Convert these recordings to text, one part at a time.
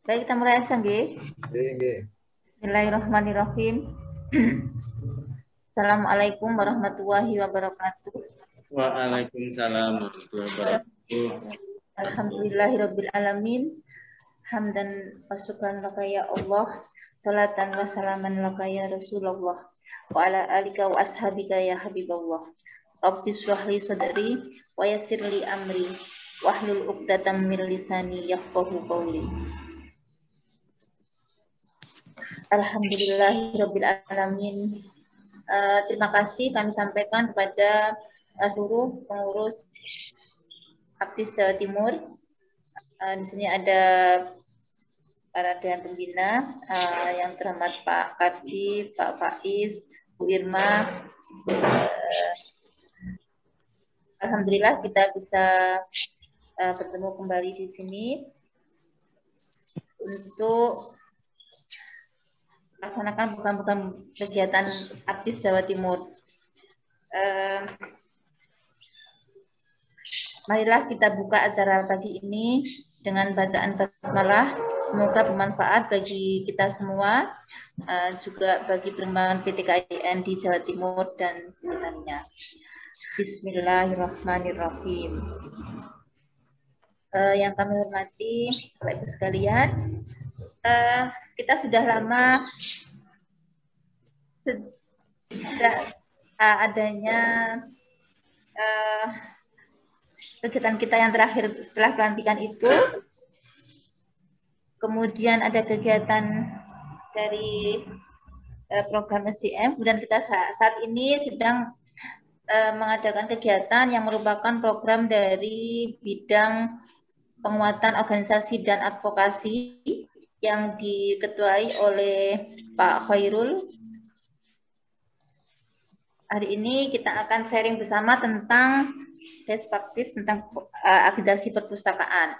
Baik, kita mulai aja nggih. Nggih. Bismillahirrahmanirrahim. Assalamualaikum warahmatullahi wabarakatuh. Waalaikumsalam warahmatullahi wabarakatuh. Alhamdulillahirabbil alamin. Hamdan wa syukran laka ya Allah. Salatan wa salaman laka ya Rasulullah. Wa ala alika wa ashabika ya Habiballah. Rabbi shrah li sadri wa yassir li amri wahlul 'uqdatam min lisani yafqahu qawli. Alhamdulillahirabbil alamin. Terima kasih kami sampaikan kepada seluruh pengurus Aptis Jawa Timur. Di sini ada para dewan pembina yang terhormat Pak Kardi, Pak Faiz, Bu Irma. Alhamdulillah kita bisa bertemu kembali di sini untuk melaksanakan program-program kegiatan Aptis Jawa Timur. Marilah kita buka acara pagi ini dengan bacaan basmalah. Semoga bermanfaat bagi kita semua, juga bagi perkembangan PTKIN di Jawa Timur dan sekitarnya. Bismillahirrahmanirrahim. Yang kami hormati Bapak Ibu sekalian, kita sudah lama sejak adanya kegiatan kita yang terakhir setelah pelantikan itu, kemudian ada kegiatan dari program SDM, kemudian kita saat ini sedang mengadakan kegiatan yang merupakan program dari bidang penguatan organisasi dan advokasi yang diketuai oleh Pak Khairul. Hari ini kita akan sharing bersama tentang best practice tentang akreditasi perpustakaan.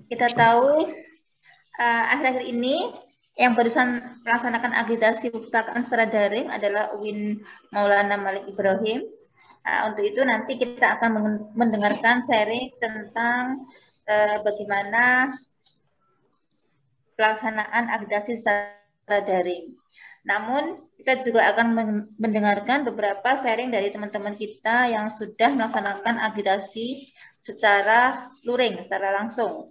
Kita tahu akhir-akhir ini yang barusan melaksanakan akreditasi perpustakaan secara daring adalah UIN Maulana Malik Ibrahim. Untuk itu nanti kita akan mendengarkan sharing tentang bagaimana pelaksanaan akreditasi secara daring. Namun kita juga akan mendengarkan beberapa sharing dari teman-teman kita yang sudah melaksanakan akreditasi secara luring, secara langsung,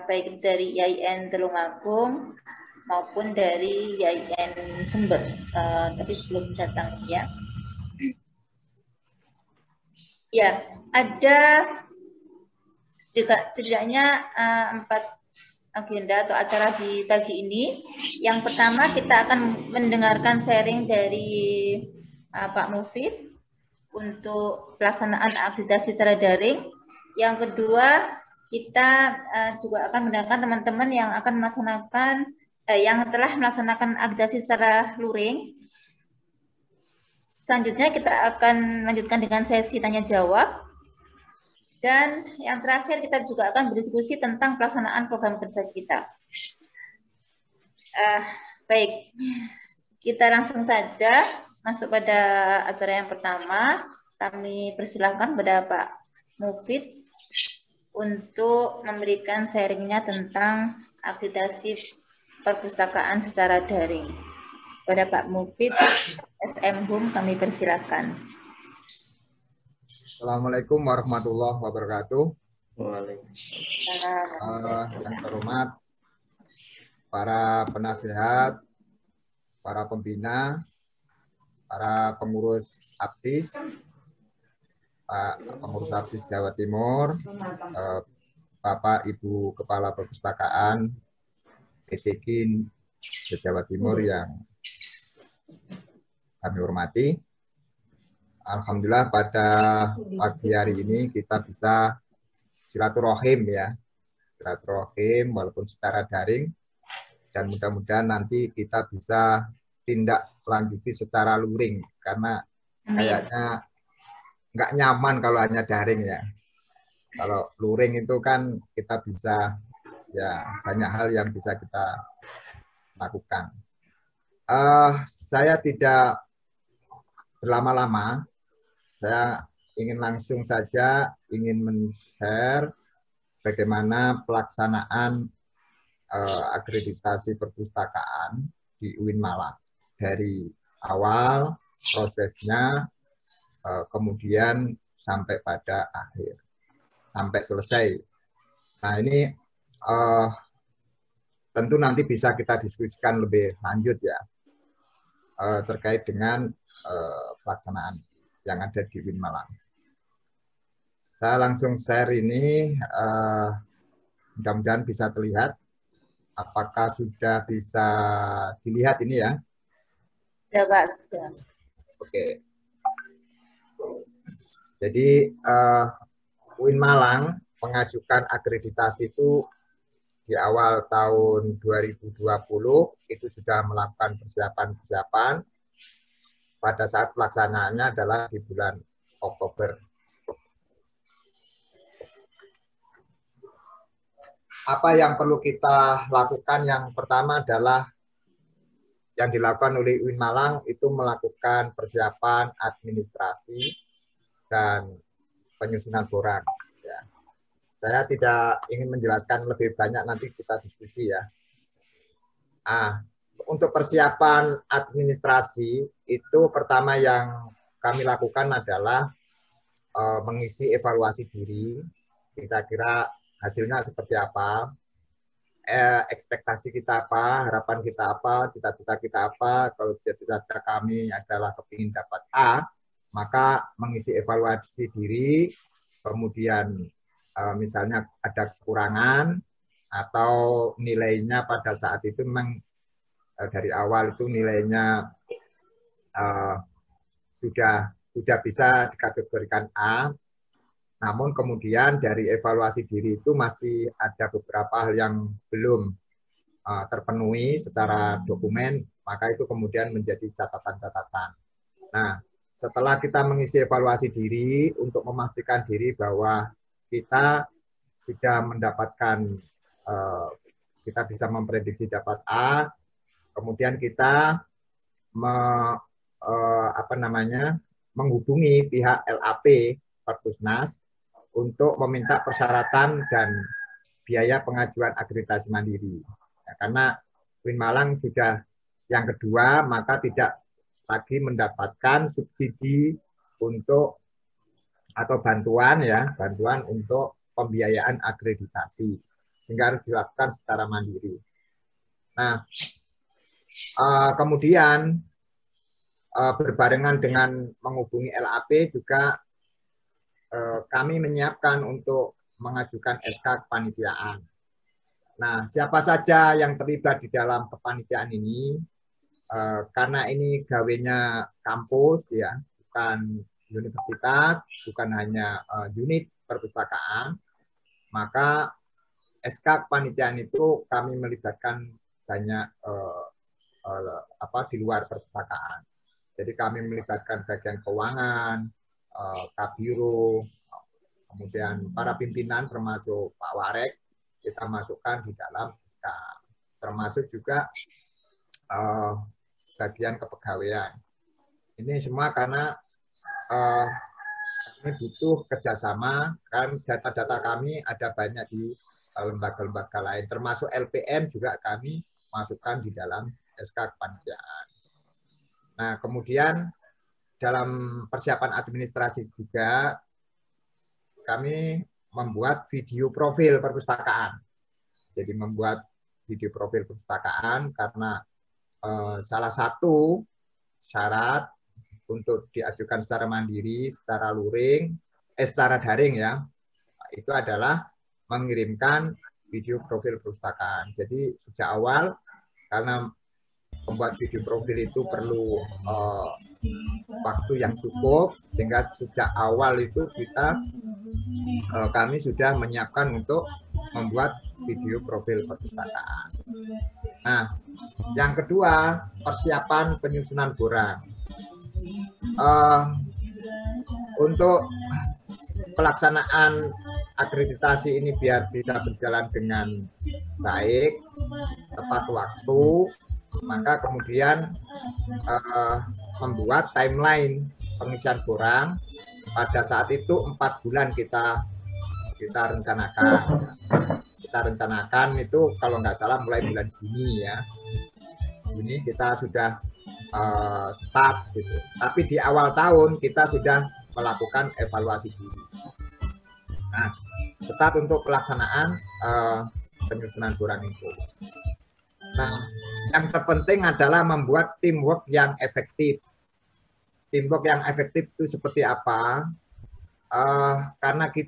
baik dari YIN Tulungagung maupun dari YIN Jember, tapi sebelum datang ya. Ya, ada setidaknya 4 agenda atau acara di pagi ini. Yang pertama kita akan mendengarkan sharing dari Pak Mufid untuk pelaksanaan akreditasi secara daring. Yang kedua kita juga akan mendengarkan teman-teman yang akan melaksanakan yang telah melaksanakan akreditasi secara luring. Selanjutnya kita akan lanjutkan dengan sesi tanya jawab. Dan yang terakhir kita juga akan berdiskusi tentang pelaksanaan program kerja kita. Baik, kita langsung saja masuk pada acara yang pertama. Kami persilahkan kepada Pak Mufid untuk memberikan sharingnya tentang akreditasi perpustakaan secara daring. Kepada Pak Mufid, SM Hum, kami persilahkan. Assalamualaikum warahmatullahi wabarakatuh. Waalaikumsalam. Yang terhormat para penasihat, para pembina, para pengurus Aptis, Pak pengurus Aptis Jawa Timur, Bapak Ibu Kepala Perpustakaan PTKIN Jawa Timur yang kami hormati. Alhamdulillah pada pagi hari ini kita bisa silaturahim ya, silaturahim walaupun secara daring, dan mudah-mudahan nanti kita bisa tindak lanjuti secara luring karena kayaknya nggak nyaman kalau hanya daring ya. Kalau luring itu kan kita bisa ya banyak hal yang bisa kita lakukan. Saya tidak berlama-lama. Saya ingin langsung saja ingin men-share bagaimana pelaksanaan akreditasi perpustakaan di UIN Malang dari awal prosesnya, kemudian sampai pada akhir, sampai selesai. Nah ini tentu nanti bisa kita diskusikan lebih lanjut ya, terkait dengan pelaksanaan yang ada di UIN Malang. Saya langsung share ini, mudah-mudahan bisa terlihat. Apakah sudah bisa dilihat ini ya? Ya, Pak. Sudah. Oke. Jadi UIN Malang mengajukan akreditasi itu di awal tahun 2020, itu sudah melakukan persiapan-persiapan. Pada saat pelaksanaannya adalah di bulan Oktober. Apa yang perlu kita lakukan? Yang pertama adalah yang dilakukan oleh UIN Malang itu melakukan persiapan administrasi dan penyusunan borang. Ya. Saya tidak ingin menjelaskan lebih banyak, nanti kita diskusi ya. Untuk persiapan administrasi itu pertama yang kami lakukan adalah mengisi evaluasi diri. Kira-kira hasilnya seperti apa, ekspektasi kita apa, harapan kita apa, cita-cita kita apa. Kalau cita-cita kami adalah kepingin dapat A, maka mengisi evaluasi diri, kemudian misalnya ada kekurangan atau nilainya pada saat itu memang dari awal itu nilainya sudah bisa dikategorikan A. Namun kemudian dari evaluasi diri itu masih ada beberapa hal yang belum terpenuhi secara dokumen, maka itu kemudian menjadi catatan-catatan. Nah, setelah kita mengisi evaluasi diri untuk memastikan diri bahwa kita sudah mendapatkan, kita bisa memprediksi dapat A, kemudian kita menghubungi pihak LAP Perpusnas untuk meminta persyaratan dan biaya pengajuan akreditasi mandiri. Ya, karena UIN Malang sudah yang kedua, maka tidak lagi mendapatkan subsidi untuk atau bantuan untuk pembiayaan akreditasi, sehingga harus dilakukan secara mandiri. Nah, kemudian berbarengan dengan menghubungi LAP juga kami menyiapkan untuk mengajukan SK kepanitiaan. Nah, siapa saja yang terlibat di dalam kepanitiaan ini, karena ini gawenya kampus ya, bukan universitas, bukan hanya unit perpustakaan, maka SK kepanitiaan itu kami melibatkan banyak di luar perpustakaan. Jadi kami melibatkan bagian keuangan, Kabiro, kemudian para pimpinan termasuk Pak Warek, kita masukkan di dalam SK, termasuk juga bagian kepegawaian. Ini semua karena kami butuh kerjasama, kan data-data kami ada banyak di lembaga-lembaga lain, termasuk LPM juga kami masukkan di dalam SK kepanitiaan. Nah, kemudian dalam persiapan administrasi juga kami membuat video profil perpustakaan. Jadi membuat video profil perpustakaan karena salah satu syarat untuk diajukan secara mandiri, secara luring, secara daring ya, itu adalah mengirimkan video profil perpustakaan. Jadi sejak awal karena membuat video profil itu perlu waktu yang cukup, sehingga sejak awal itu kami sudah menyiapkan untuk membuat video profil perpustakaan. Nah, yang kedua, persiapan penyusunan borang. Untuk pelaksanaan akreditasi ini biar bisa berjalan dengan baik, tepat waktu, maka kemudian membuat timeline pengisian borang pada saat itu 4 bulan kita rencanakan. Kita rencanakan itu kalau nggak salah mulai bulan Juni ya. Juni kita sudah start gitu. Tapi di awal tahun kita sudah melakukan evaluasi diri. Nah, start untuk pelaksanaan penyusunan borang itu. Nah, yang terpenting adalah membuat teamwork yang efektif. Teamwork yang efektif itu seperti apa? Karena di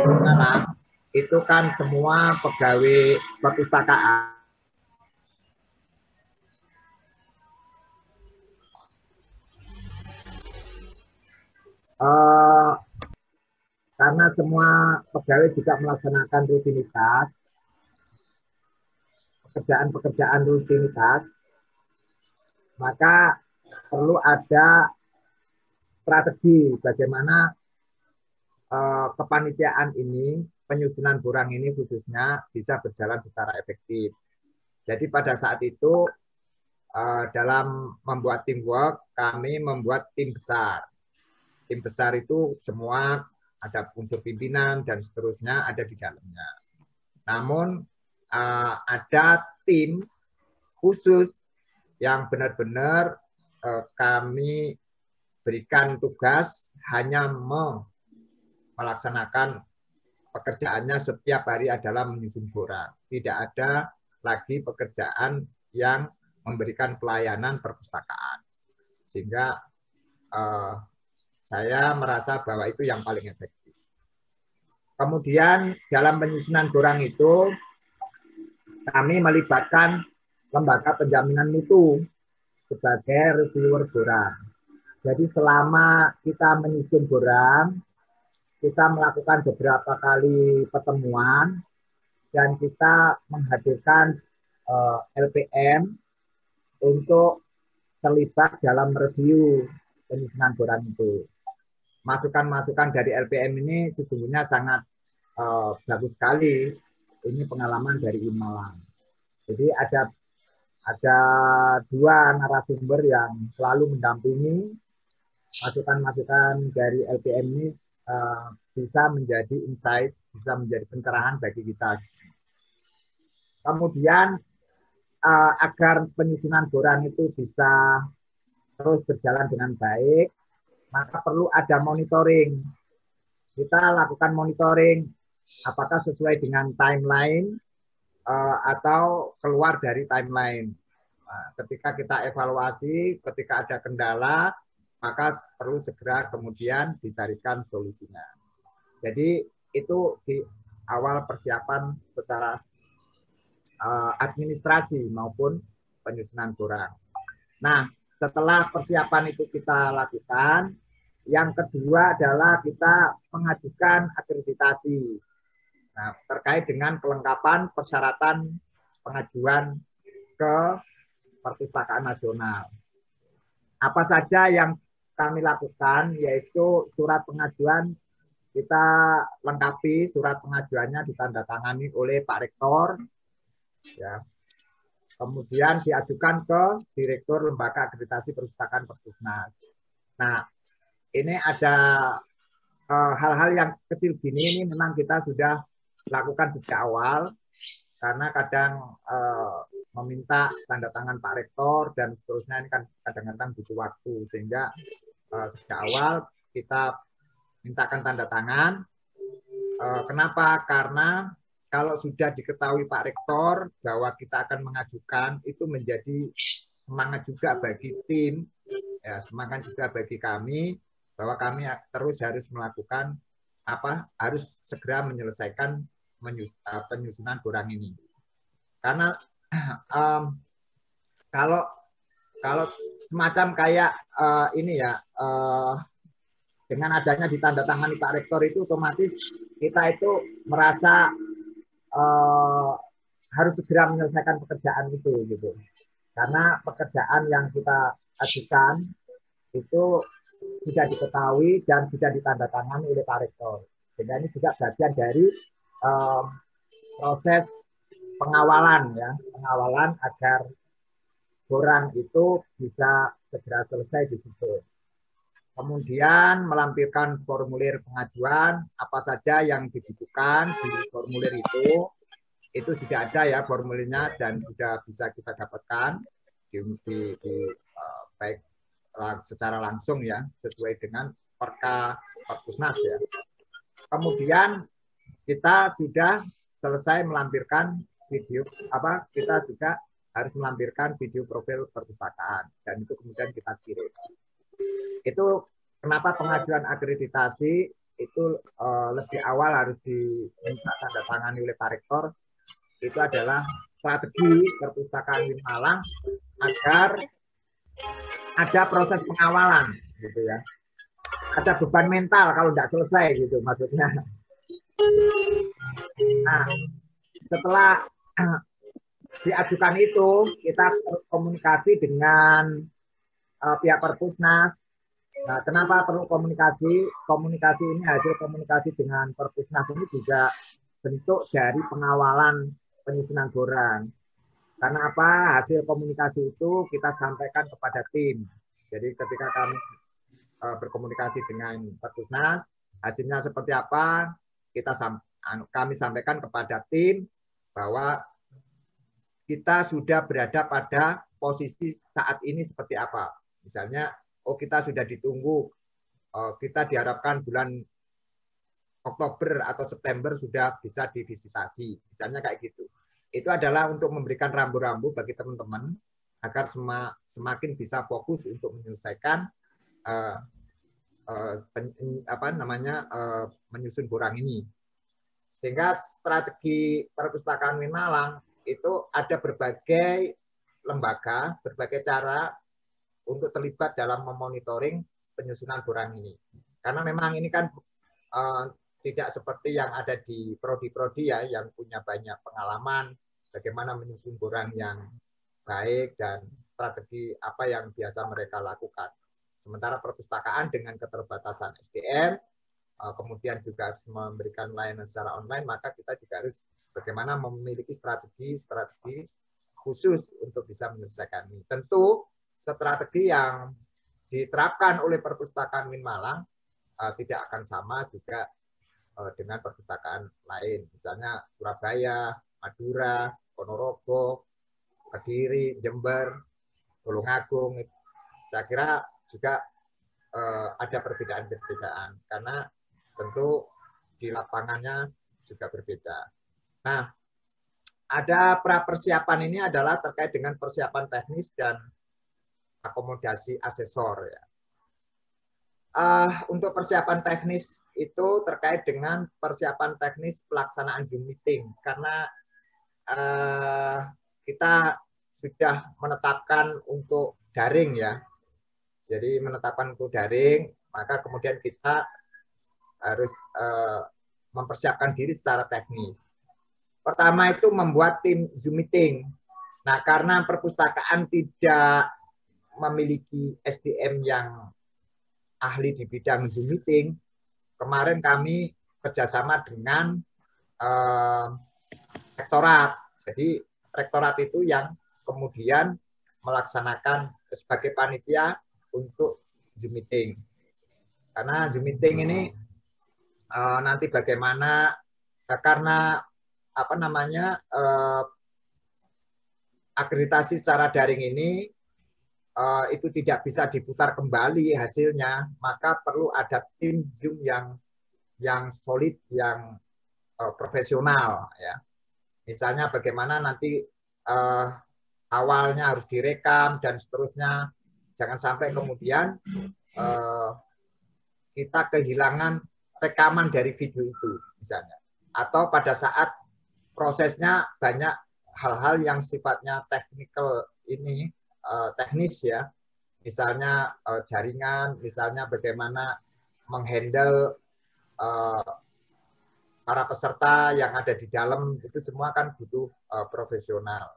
Malang itu kan semua pegawai perpustakaan. Karena semua pegawai juga melaksanakan rutinitas, pekerjaan rutinitas, maka perlu ada strategi bagaimana kepanitiaan ini, penyusunan borang ini khususnya bisa berjalan secara efektif. Jadi pada saat itu dalam membuat teamwork, kami membuat tim besar. Tim besar itu semua ada unsur pimpinan dan seterusnya ada di dalamnya. Namun ada tim khusus yang benar-benar kami berikan tugas hanya melaksanakan pekerjaannya setiap hari adalah menyusun borang. Tidak ada lagi pekerjaan yang memberikan pelayanan perpustakaan. Sehingga saya merasa bahwa itu yang paling efektif. Kemudian dalam penyusunan borang itu kami melibatkan lembaga penjaminan mutu sebagai reviewer borang. Jadi selama kita menyusun borang, kita melakukan beberapa kali pertemuan dan kita menghadirkan LPM untuk terlibat dalam review penyusunan borang itu. Masukan-masukan dari LPM ini sesungguhnya sangat bagus sekali. Ini pengalaman dari Malang. Jadi ada 2 narasumber yang selalu mendampingi. Masukan-masukan dari LPM ini bisa menjadi insight, bisa menjadi pencerahan bagi kita. Kemudian agar penyusunan borang itu bisa terus berjalan dengan baik, maka perlu ada monitoring. Kita lakukan monitoring apakah sesuai dengan timeline atau keluar dari timeline. Nah, ketika kita evaluasi, ketika ada kendala, maka perlu segera kemudian dicarikan solusinya. Jadi itu di awal persiapan secara administrasi maupun penyusunan borang. Nah, setelah persiapan itu kita lakukan, yang kedua adalah kita mengajukan akreditasi. Nah, terkait dengan kelengkapan persyaratan pengajuan ke Perpustakaan Nasional. Apa saja yang kami lakukan, yaitu surat pengajuan kita lengkapi, surat pengajuannya ditandatangani oleh Pak Rektor, ya. Kemudian diajukan ke Direktur Lembaga Akreditasi Perpustakaan Perpusnas. Nah, ini ada hal-hal yang kecil gini, ini memang kita sudah lakukan sejak awal, karena kadang meminta tanda tangan Pak Rektor dan seterusnya, ini kan kadang-kadang butuh waktu, sehingga sejak awal kita mintakan tanda tangan. Kenapa? Karena kalau sudah diketahui Pak Rektor bahwa kita akan mengajukan, itu menjadi semangat juga bagi tim, ya, semangat juga bagi kami, bahwa kami terus harus melakukan harus segera menyelesaikan penyusunan borang ini. Karena kalau semacam kayak ini ya, dengan adanya ditandatangani Pak Rektor itu otomatis kita itu merasa harus segera menyelesaikan pekerjaan itu gitu. Karena pekerjaan yang kita ajukan itu sudah diketahui dan sudah ditandatangani oleh Pak Rektor. Sehingga ini juga bagian dari proses pengawalan, ya, pengawalan agar borang itu bisa segera selesai di situ. kemudian melampirkan formulir pengajuan, apa saja yang dibutuhkan di formulir itu sudah ada ya formulirnya dan sudah bisa kita dapatkan baik secara langsung ya, sesuai dengan Perka Perpusnas ya. Kemudian kita sudah selesai melampirkan video kita juga harus melampirkan video profil perpustakaan dan itu kemudian kita kirim. Itu kenapa pengajuan akreditasi itu lebih awal harus diminta tanda tangani oleh Pak Rektor. Itu adalah strategi perpustakaan di Malang agar ada proses pengawalan gitu ya. Ada beban mental kalau tidak selesai gitu maksudnya. Nah, setelah diajukan itu, kita komunikasi dengan pihak Perpusnas. Nah, kenapa perlu komunikasi? Komunikasi ini, hasil komunikasi dengan Perpusnas ini juga bentuk dari pengawalan penyusunan borang. Karena apa? Hasil komunikasi itu kita sampaikan kepada tim. Jadi ketika kami berkomunikasi dengan Perpusnas, hasilnya seperti apa? Kami sampaikan kepada tim bahwa kita sudah berada pada posisi saat ini seperti apa. Misalnya, kita sudah ditunggu, kita diharapkan bulan Oktober atau September sudah bisa divisitasi. Misalnya kayak gitu. Itu adalah untuk memberikan rambu-rambu bagi teman-teman agar semakin bisa fokus untuk menyelesaikan menyusun borang ini. Sehingga strategi perpustakaan Malang itu ada berbagai lembaga, berbagai cara untuk terlibat dalam memonitoring penyusunan borang ini. Karena memang ini kan tidak seperti yang ada di prodi-prodi ya, yang punya banyak pengalaman bagaimana menyusun borang yang baik dan strategi apa yang biasa mereka lakukan. Sementara perpustakaan dengan keterbatasan SDM, kemudian juga harus memberikan layanan secara online, maka kita juga harus bagaimana memiliki strategi khusus untuk bisa menyelesaikan ini. Tentu strategi yang diterapkan oleh perpustakaan Malang tidak akan sama juga dengan perpustakaan lain. Misalnya Surabaya, Madura, Ponorogo, Kediri, Jember, Tulungagung. Saya kira juga ada perbedaan-perbedaan karena tentu di lapangannya juga berbeda. Nah, ada pra-persiapan ini adalah terkait dengan persiapan teknis dan akomodasi asesor ya. Untuk persiapan teknis itu terkait dengan persiapan teknis pelaksanaan Zoom meeting karena kita sudah menetapkan untuk daring ya. Jadi menetapkan untuk daring, maka kemudian kita harus mempersiapkan diri secara teknis. Pertama itu membuat tim Zoom meeting. Nah, karena perpustakaan tidak memiliki SDM yang ahli di bidang Zoom meeting, kemarin kami kerjasama dengan rektorat. Jadi rektorat itu yang kemudian melaksanakan sebagai panitia untuk Zoom meeting. Karena Zoom meeting ini nanti bagaimana karena akreditasi secara daring ini itu tidak bisa diputar kembali hasilnya, maka perlu ada tim Zoom yang solid, yang profesional ya. Misalnya bagaimana nanti awalnya harus direkam dan seterusnya, jangan sampai kemudian kita kehilangan rekaman dari video itu misalnya, atau pada saat prosesnya banyak hal-hal yang sifatnya teknis ya, misalnya jaringan, misalnya bagaimana menghandle para peserta yang ada di dalam, itu semua kan butuh profesional,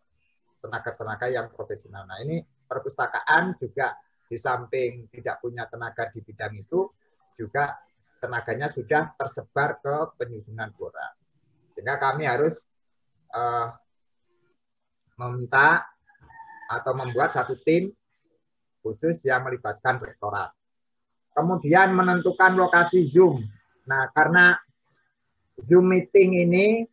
tenaga-tenaga yang profesional. Nah, ini perpustakaan juga di samping tidak punya tenaga di bidang itu, juga tenaganya sudah tersebar ke penyusunan borang. Sehingga kami harus meminta atau membuat satu tim khusus yang melibatkan rektorat. kemudian menentukan lokasi Zoom. Nah, karena Zoom meeting ini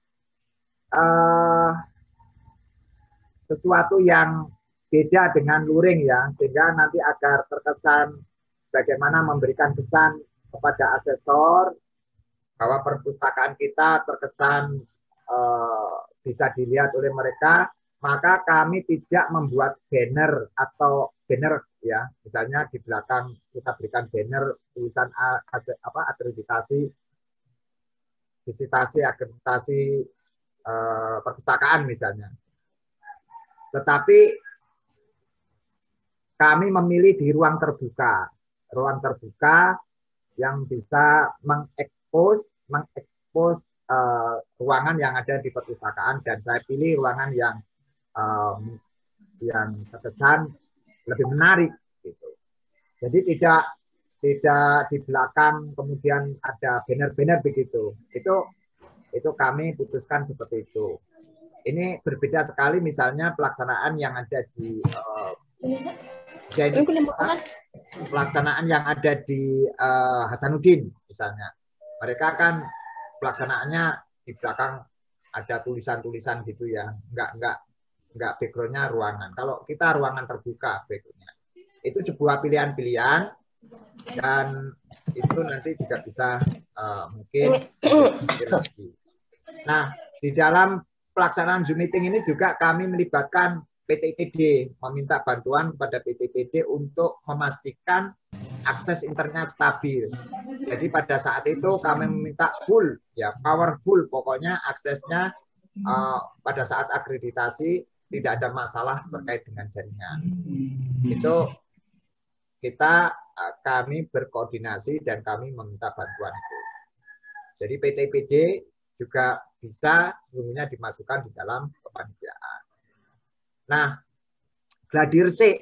sesuatu yang beda dengan luring ya, sehingga nanti agar terkesan bagaimana memberikan kesan kepada asesor bahwa perpustakaan kita terkesan bisa dilihat oleh mereka, maka kami tidak membuat banner atau banner ya, misalnya di belakang kita berikan banner tulisan akreditasi, visitasi akreditasi perpustakaan misalnya. Tetapi kami memilih di ruang terbuka yang bisa mengekspos ruangan yang ada di perpustakaan, dan saya pilih ruangan yang terkesan lebih menarik gitu. Jadi tidak di belakang kemudian ada banner-banner begitu. Itu kami putuskan seperti itu. Ini berbeda sekali misalnya pelaksanaan yang ada di pelaksanaan yang ada di Hasanuddin misalnya. Mereka kan pelaksanaannya di belakang ada tulisan-tulisan gitu ya, enggak backgroundnya ruangan. Kalau kita ruangan terbuka backgroundnya, itu sebuah pilihan-pilihan, dan itu nanti juga bisa mungkin lagi. Nah, di dalam pelaksanaan Zoom meeting ini juga kami melibatkan PTPD, meminta bantuan kepada PTPD untuk memastikan akses internetnya stabil. Jadi pada saat itu kami meminta full, ya powerful, pokoknya aksesnya pada saat akreditasi tidak ada masalah terkait dengan jaringan. Itu kami berkoordinasi dan kami meminta bantuan itu. Jadi PTPD juga bisa seluruhnya dimasukkan di dalam kepanitiaan. Nah, Gladi Resik,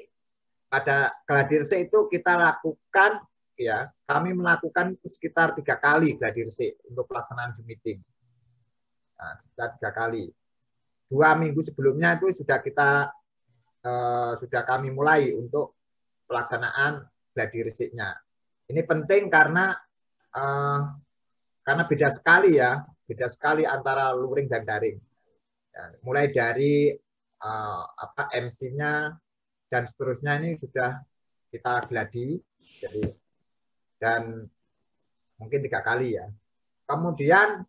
pada Gladi Resik itu kita lakukan ya, kami melakukan sekitar 3 kali Gladi Resik untuk pelaksanaan Zoom meeting. Nah, sekitar 3 kali. 2 minggu sebelumnya itu sudah kami mulai untuk pelaksanaan Gladi Resiknya. Ini penting karena beda sekali ya, beda sekali antara luring dan daring. Ya, mulai dari MC-nya dan seterusnya ini sudah kita gladi, dan mungkin 3 kali ya. Kemudian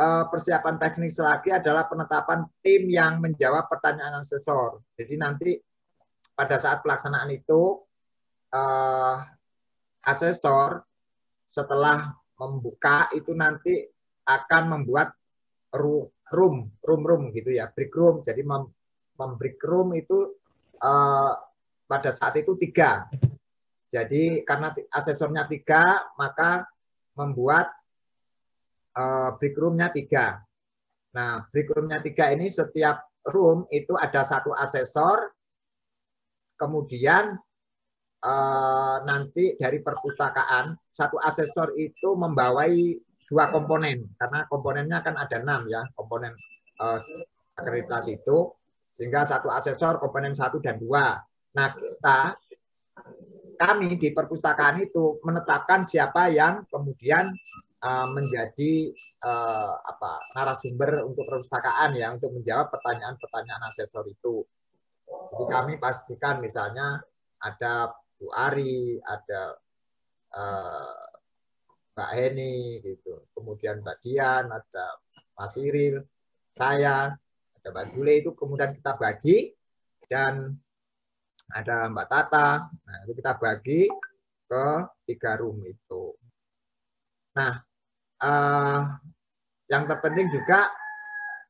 persiapan teknis lagi adalah penetapan tim yang menjawab pertanyaan asesor. Jadi nanti pada saat pelaksanaan itu asesor setelah membuka itu nanti akan membuat room gitu ya, break room. Jadi break room itu pada saat itu 3. Jadi karena asesornya 3, maka membuat break roomnya 3. Nah, break roomnya 3 ini setiap room itu ada 1 asesor, kemudian nanti dari perpustakaan 1 asesor itu membawai 2 komponen, karena komponennya kan ada 6 ya, komponen akreditasi itu, sehingga 1 asesor komponen 1 dan 2. Nah, kami di perpustakaan itu menetapkan siapa yang kemudian menjadi narasumber untuk perpustakaan ya, untuk menjawab pertanyaan-pertanyaan asesor itu. Jadi kami pastikan misalnya ada Bu Ari, ada Mbak Heni gitu, kemudian Mbak Dian, ada Mas Iril, saya, ada Mbak Jule, itu kemudian kita bagi, dan ada Mbak Tata. Nah, itu kita bagi ke 3 room itu. Nah, yang terpenting juga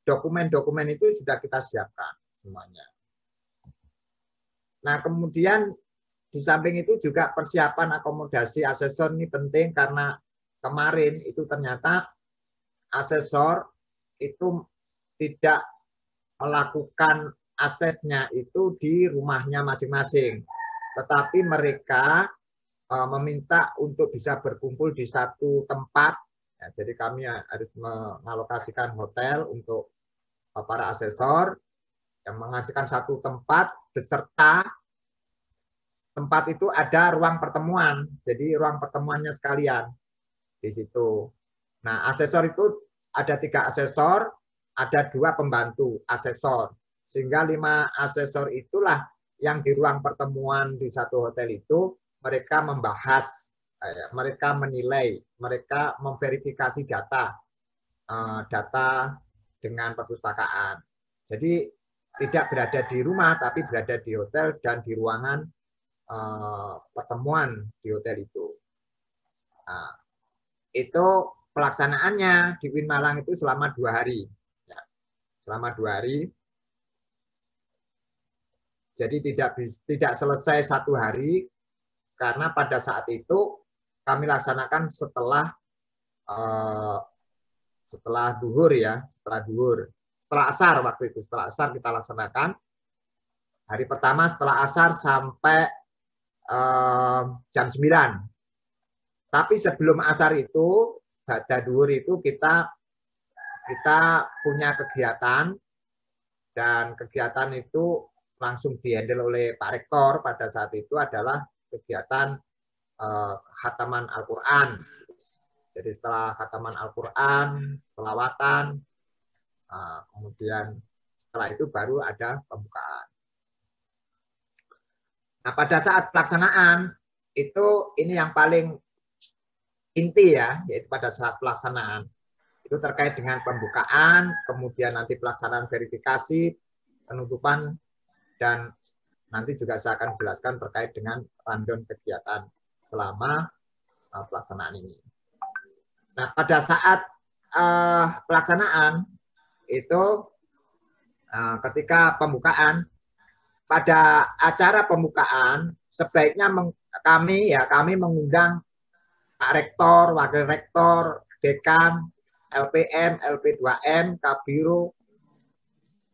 dokumen-dokumen itu sudah kita siapkan semuanya. Nah, kemudian di samping itu juga persiapan akomodasi asesor ini penting, karena kemarin itu ternyata asesor itu tidak melakukan aksesnya itu di rumahnya masing-masing, tetapi mereka meminta untuk bisa berkumpul di satu tempat. Ya, jadi kami harus mengalokasikan hotel untuk para asesor yang menghasilkan satu tempat beserta tempat itu ada ruang pertemuan. Jadi ruang pertemuannya sekalian di situ. Nah, asesor itu ada 3 asesor, ada 2 pembantu asesor. Sehingga 5 asesor itulah yang di ruang pertemuan di satu hotel itu mereka membahas, mereka menilai, mereka memverifikasi data dengan perpustakaan. Jadi tidak berada di rumah, tapi berada di hotel dan di ruangan pertemuan di hotel itu. Nah, itu pelaksanaannya di Win Malang itu selama 2 hari. Ya, selama 2 hari. Jadi tidak selesai 1 hari, karena pada saat itu kami laksanakan setelah duhur ya, setelah asar waktu itu, setelah asar kita laksanakan. Hari pertama setelah asar sampai jam 9. Tapi sebelum asar itu, pada duhur itu kita punya kegiatan, dan kegiatan itu langsung dihandle oleh Pak Rektor pada saat itu adalah kegiatan khataman Al-Quran. Jadi setelah khataman Al-Quran, selawatan, kemudian setelah itu baru ada pembukaan. Nah, pada saat pelaksanaan itu ini yang paling inti ya, yaitu pada saat pelaksanaan itu terkait dengan pembukaan, kemudian nanti pelaksanaan verifikasi, penutupan, dan nanti juga saya akan jelaskan terkait dengan rundown kegiatan selama pelaksanaan ini. Nah, pada saat pelaksanaan itu ketika pembukaan, pada acara pembukaan sebaiknya kami mengundang Pak Rektor, Wakil Rektor, Dekan, LPM, LP2M, Kabiro,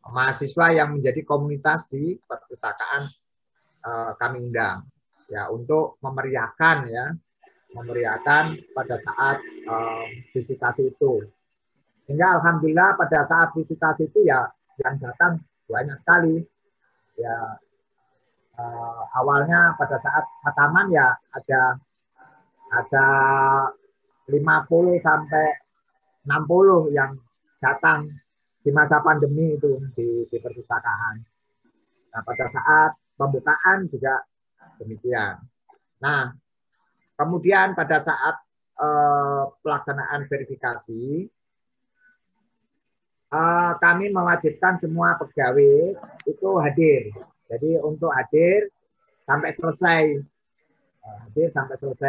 mahasiswa yang menjadi komunitas di perpustakaan kami undang ya untuk memeriahkan pada saat visitasi itu. Sehingga alhamdulillah pada saat visitasi itu ya yang datang banyak sekali. Ya awalnya pada saat khataman ya ada 50 sampai 60 yang datang di masa pandemi itu di perpustakaan. Nah, pada saat pembukaan juga demikian. Nah, kemudian pada saat pelaksanaan verifikasi, kami mewajibkan semua pegawai itu hadir. Jadi untuk hadir sampai selesai,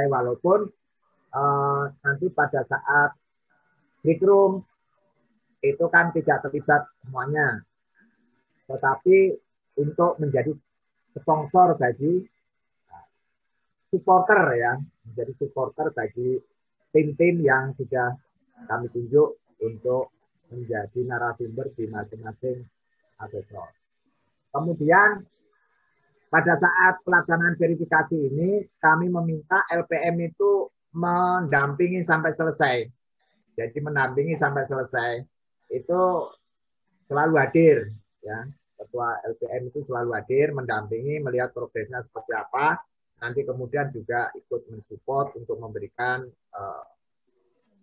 walaupun nanti pada saat break room itu kan tidak terlibat semuanya, tetapi untuk menjadi sponsor bagi supporter ya, menjadi supporter bagi tim-tim yang sudah kami tunjuk untuk menjadi narasumber di masing-masing asesor. Kemudian pada saat pelaksanaan verifikasi ini kami meminta LPM itu mendampingi sampai selesai. Jadi mendampingi sampai selesai itu selalu hadir ya. Ketua LPM itu selalu hadir, mendampingi, melihat progresnya seperti apa. Nanti kemudian juga ikut mensupport untuk memberikan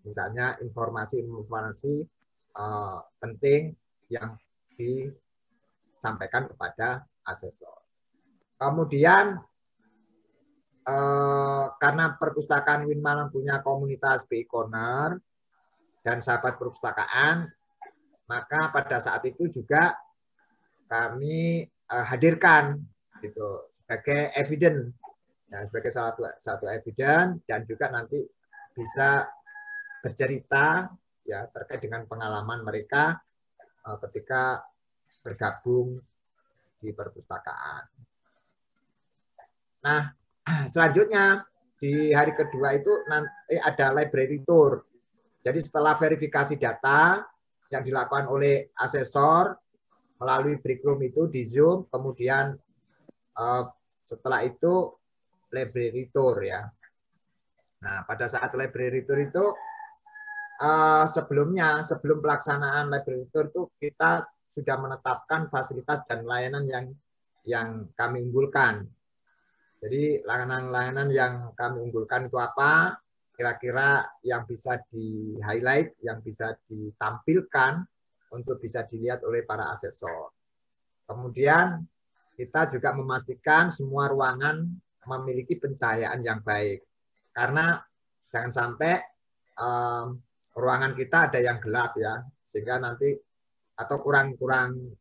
misalnya informasi penting yang disampaikan kepada asesor. Kemudian karena perpustakaan Win Malang punya komunitas BI Corner dan sahabat perpustakaan, maka pada saat itu juga kami hadirkan gitu sebagai evidence, ya, sebagai satu evidence, dan juga nanti bisa bercerita ya terkait dengan pengalaman mereka ketika bergabung di perpustakaan. Nah, selanjutnya di hari kedua itu nanti ada library tour. Jadi setelah verifikasi data yang dilakukan oleh asesor melalui break room itu di Zoom, kemudian setelah itu library tour ya. Nah, pada saat library tour itu sebelum pelaksanaan library tour itu kita sudah menetapkan fasilitas dan layanan yang kami unggulkan. Jadi layanan-layanan yang kami unggulkan itu apa? Kira-kira yang bisa di-highlight, yang bisa ditampilkan untuk bisa dilihat oleh para asesor. Kemudian kita juga memastikan semua ruangan memiliki pencahayaan yang baik. Karena jangan sampai ruangan kita ada yang gelap ya, sehingga nanti atau kurang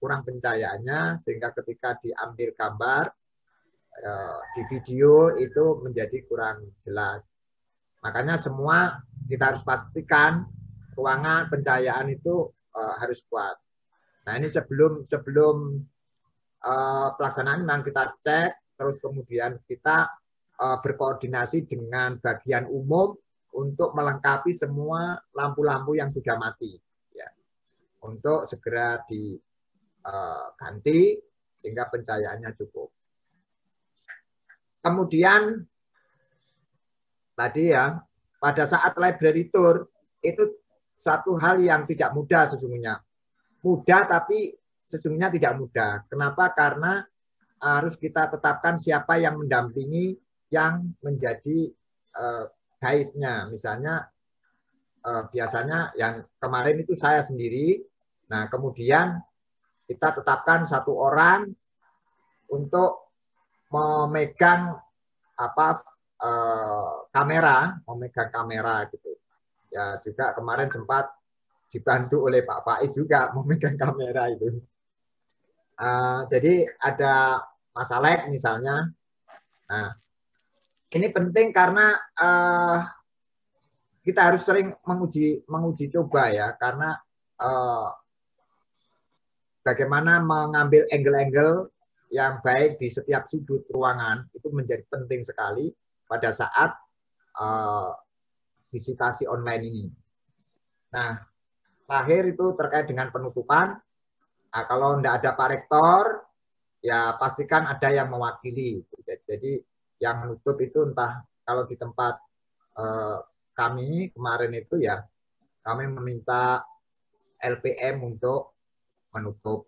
pencahayaannya, sehingga ketika diambil gambar di video itu menjadi kurang jelas. Makanya semua kita harus pastikan ruangan pencahayaan itu harus kuat. Nah ini sebelum pelaksanaan memang kita cek, terus kemudian kita berkoordinasi dengan bagian umum untuk melengkapi semua lampu-lampu yang sudah mati, ya, untuk segera diganti sehingga pencahayaannya cukup. Kemudian tadi ya, pada saat library tour itu suatu hal yang tidak mudah sesungguhnya. Mudah tapi sesungguhnya tidak mudah. Kenapa? Karena harus kita tetapkan siapa yang mendampingi, yang menjadi guide-nya. Misalnya biasanya yang kemarin itu saya sendiri. Nah, kemudian kita tetapkan satu orang untuk memegang memegang kamera gitu. Ya juga kemarin sempat dibantu oleh Pak Faiz juga memegang kamera itu. Jadi ada Mas Alek misalnya. Nah, ini penting karena kita harus sering menguji coba ya, karena bagaimana mengambil angle-angle yang baik di setiap sudut ruangan itu menjadi penting sekali pada saat visitasi online ini. Nah, terakhir itu terkait dengan penutupan. Nah, kalau tidak ada Pak Rektor, ya pastikan ada yang mewakili. Jadi yang menutup itu entah kalau di tempat kami kemarin itu ya, kami meminta LPM untuk menutup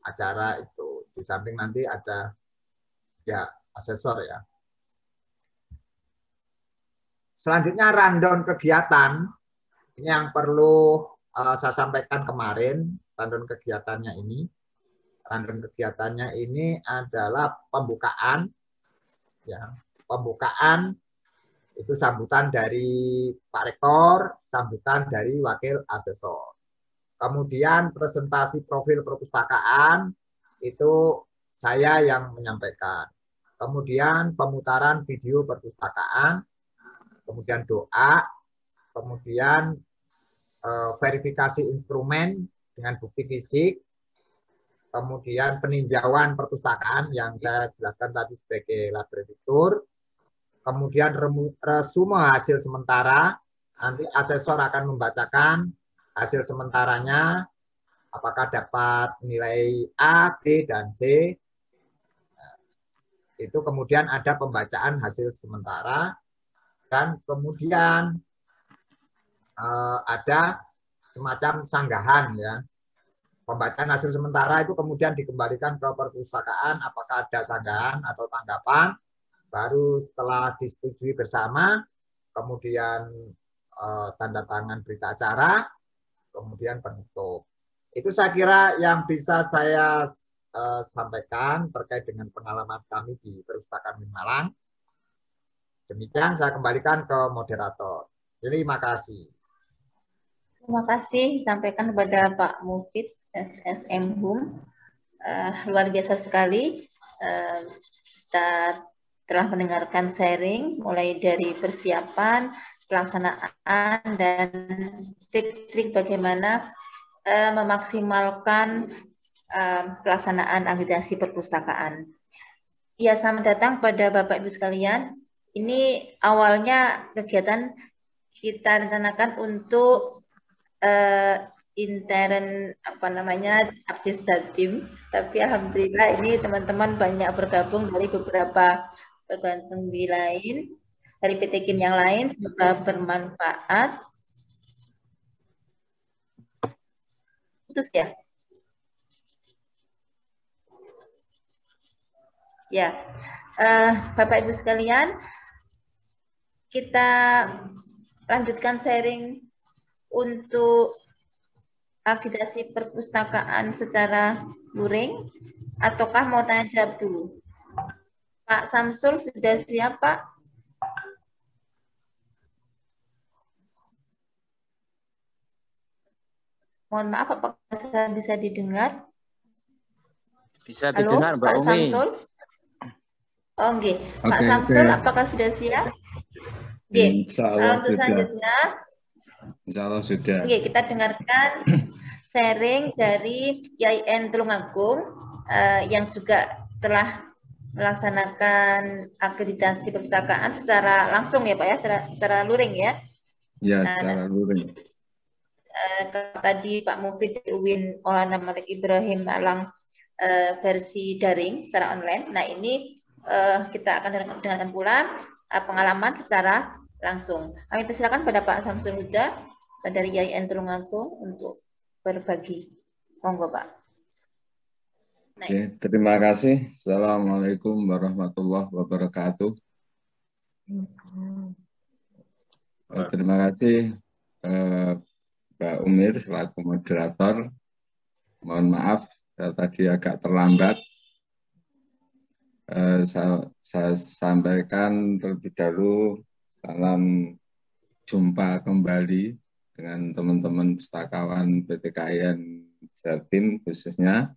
acara itu. Di samping nanti ada ya asesor ya. Selanjutnya rundown kegiatan. Ini yang perlu saya sampaikan kemarin, rundown kegiatannya ini. Rundown kegiatannya ini adalah pembukaan. Ya, pembukaan itu sambutan dari Pak Rektor, sambutan dari Wakil Asesor. Kemudian presentasi profil perpustakaan itu saya yang menyampaikan. Kemudian pemutaran video perpustakaan, kemudian doa, kemudian verifikasi instrumen dengan bukti fisik, kemudian peninjauan perpustakaan yang saya jelaskan tadi sebagai library tour, kemudian resume hasil sementara, nanti asesor akan membacakan hasil sementaranya, apakah dapat nilai A, B, dan C. Itu kemudian ada pembacaan hasil sementara, dan kemudian ada semacam sanggahan ya. Pembacaan hasil sementara itu kemudian dikembalikan ke perpustakaan, apakah ada sanggahan atau tanggapan, baru setelah disetujui bersama, kemudian tanda tangan berita acara, kemudian penutup. Itu saya kira yang bisa saya sampaikan terkait dengan pengalaman kami di Perpustakaan Malang. Demikian saya kembalikan ke moderator. Terima kasih. Terima kasih disampaikan kepada Pak Mufid SSM HUM. Luar biasa sekali. Kita telah mendengarkan sharing mulai dari persiapan, pelaksanaan, dan trik-trik bagaimana memaksimalkan pelaksanaan akreditasi perpustakaan. Ya, selamat datang pada Bapak Ibu sekalian. Ini awalnya kegiatan kita rencanakan untuk intern tim, tapi alhamdulillah ini teman-teman banyak bergabung dari beberapa perguruan tinggi lain, dari PT KIN yang lain, semoga bermanfaat. Terus ya. Ya, Bapak Ibu sekalian, kita lanjutkan sharing untuk akreditasi perpustakaan secara luring, ataukah mau tanya jawab dulu? Pak Samsul sudah siap, Pak? Mohon maaf, apakah saya bisa didengar? Bisa Halo, didengar, Mbak Pak Umi. Samsul? Oh, oke. Pak Oke, Samsul, oke. apakah sudah siap? Oke. Insya Allah Untuk sudah. selanjutnya, Insya Allah sudah. oke, kita dengarkan sharing dari YIN Tulungagung yang juga telah melaksanakan akreditasi perpustakaan secara langsung ya Pak ya, secara luring ya. Ya, secara luring. Tadi Pak Mufid di UIN Maulana Malik Ibrahim Malang versi daring secara online. Nah ini kita akan dengarkan pula pengalaman secara langsung. Kami persilakan pada Pak Samsul Huda dari YIN Tulungagung untuk berbagi. Monggo Pak. Oke, terima kasih. Assalamualaikum warahmatullahi wabarakatuh. Terima kasih Mbak Umir selaku moderator. Mohon maaf, saya tadi agak terlambat. Saya sampaikan terlebih dahulu salam jumpa kembali dengan teman-teman pustakawan PTKIN Jatim khususnya.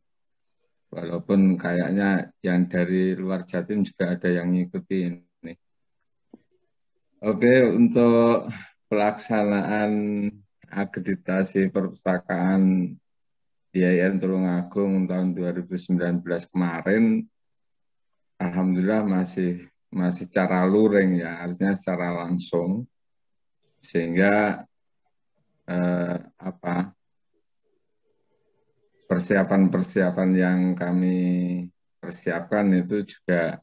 Walaupun kayaknya yang dari luar Jatim juga ada yang ngikuti ini. Oke, untuk pelaksanaan akreditasi perpustakaan YIN Tulungagung tahun 2019 kemarin, alhamdulillah masih secara luring ya, artinya secara langsung, sehingga persiapan-persiapan yang kami persiapkan itu juga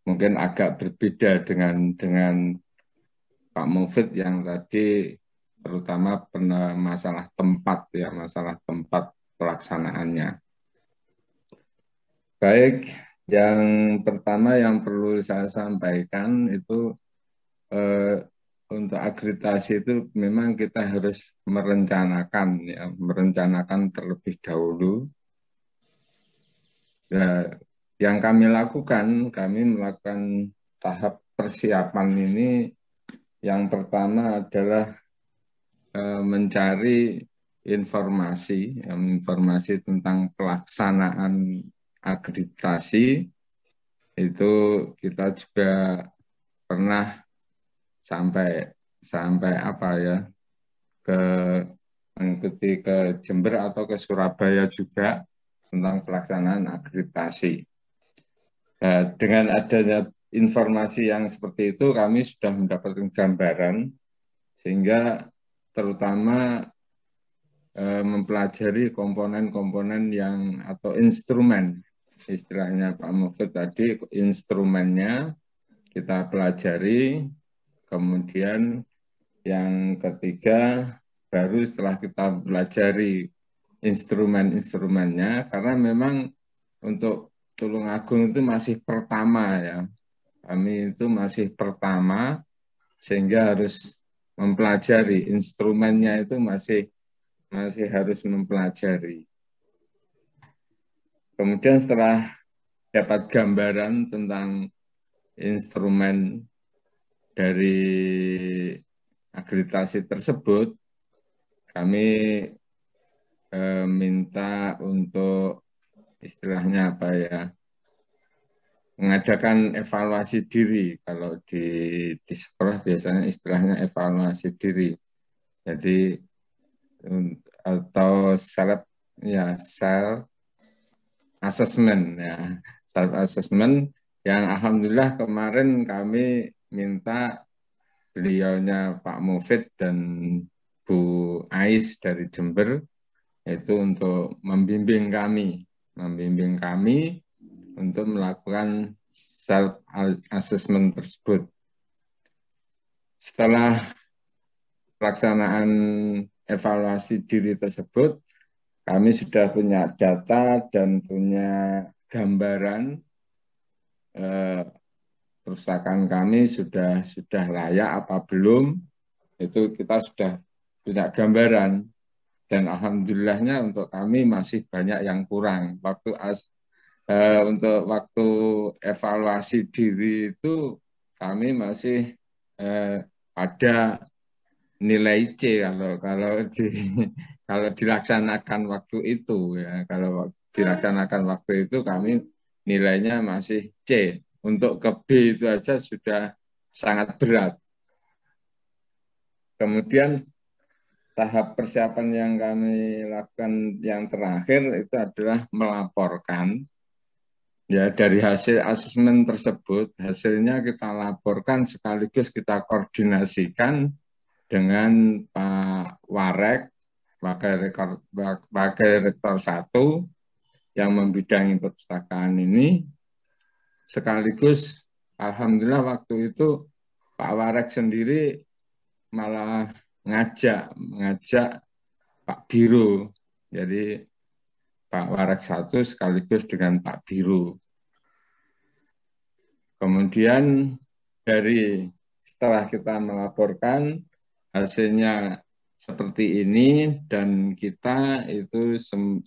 mungkin agak berbeda dengan Pak Mufid yang tadi terutama masalah tempat ya, masalah tempat pelaksanaannya. Baik, yang pertama yang perlu saya sampaikan itu untuk akreditasi itu memang kita harus merencanakan terlebih dahulu. Ya, yang kami melakukan tahap persiapan ini. Yang pertama adalah mencari informasi tentang pelaksanaan akreditasi. Itu kita juga pernah sampai mengikuti ke Jember atau ke Surabaya juga tentang pelaksanaan akreditasi. Dengan adanya informasi yang seperti itu, kami sudah mendapatkan gambaran, sehingga terutama mempelajari komponen-komponen atau instrumen, istilahnya Pak Mufid tadi, instrumennya kita pelajari. Kemudian yang ketiga, baru setelah kita pelajari instrumen-instrumennya, karena memang untuk Tulungagung itu masih pertama ya, kami itu masih pertama, sehingga harus mempelajari instrumennya itu masih harus mempelajari. Kemudian setelah dapat gambaran tentang instrumen dari akreditasi tersebut, kami minta untuk istilahnya mengadakan evaluasi diri. Kalau di sekolah biasanya istilahnya evaluasi diri. Jadi atau self assessment ya, self assessment yang alhamdulillah kemarin kami minta beliaunya Pak Mufid dan Bu Ais dari Jember itu untuk membimbing kami untuk melakukan self assessment tersebut. Setelah pelaksanaan evaluasi diri tersebut, kami sudah punya data dan punya gambaran perpustakaan kami sudah layak apa belum, itu kita sudah punya gambaran. Dan alhamdulillahnya untuk kami masih banyak yang kurang. Untuk waktu evaluasi diri itu kami masih ada nilai C kalau dilaksanakan waktu itu ya. Kalau dilaksanakan waktu itu kami nilainya masih C. Untuk ke B itu aja sudah sangat berat. Kemudian tahap persiapan yang kami lakukan yang terakhir itu adalah melaporkan. Ya, dari hasil asesmen tersebut, hasilnya kita laporkan sekaligus kita koordinasikan dengan Pak Warek, Wakil Rektor 1 yang membidangi perpustakaan ini. Sekaligus, alhamdulillah waktu itu Pak Warek sendiri malah ngajak Pak Biro. Jadi Pak Warek 1 sekaligus dengan Pak Biro. Kemudian setelah kita melaporkan hasilnya seperti ini dan kita itu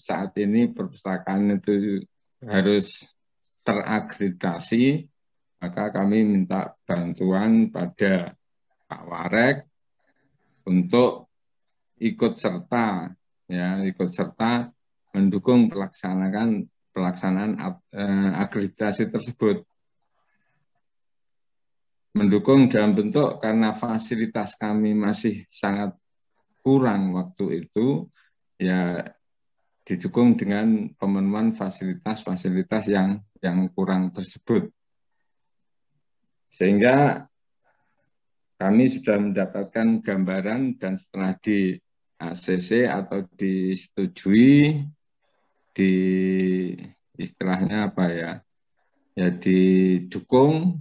saat ini perpustakaan itu harus terakreditasi, maka kami minta bantuan pada Pak Warek untuk ikut serta mendukung pelaksanaan akreditasi tersebut. Mendukung dalam bentuk karena fasilitas kami masih sangat kurang waktu itu, ya didukung dengan pemenuhan fasilitas yang kurang tersebut. Sehingga kami sudah mendapatkan gambaran dan setelah di ACC atau disetujui, istilahnya apa ya, didukung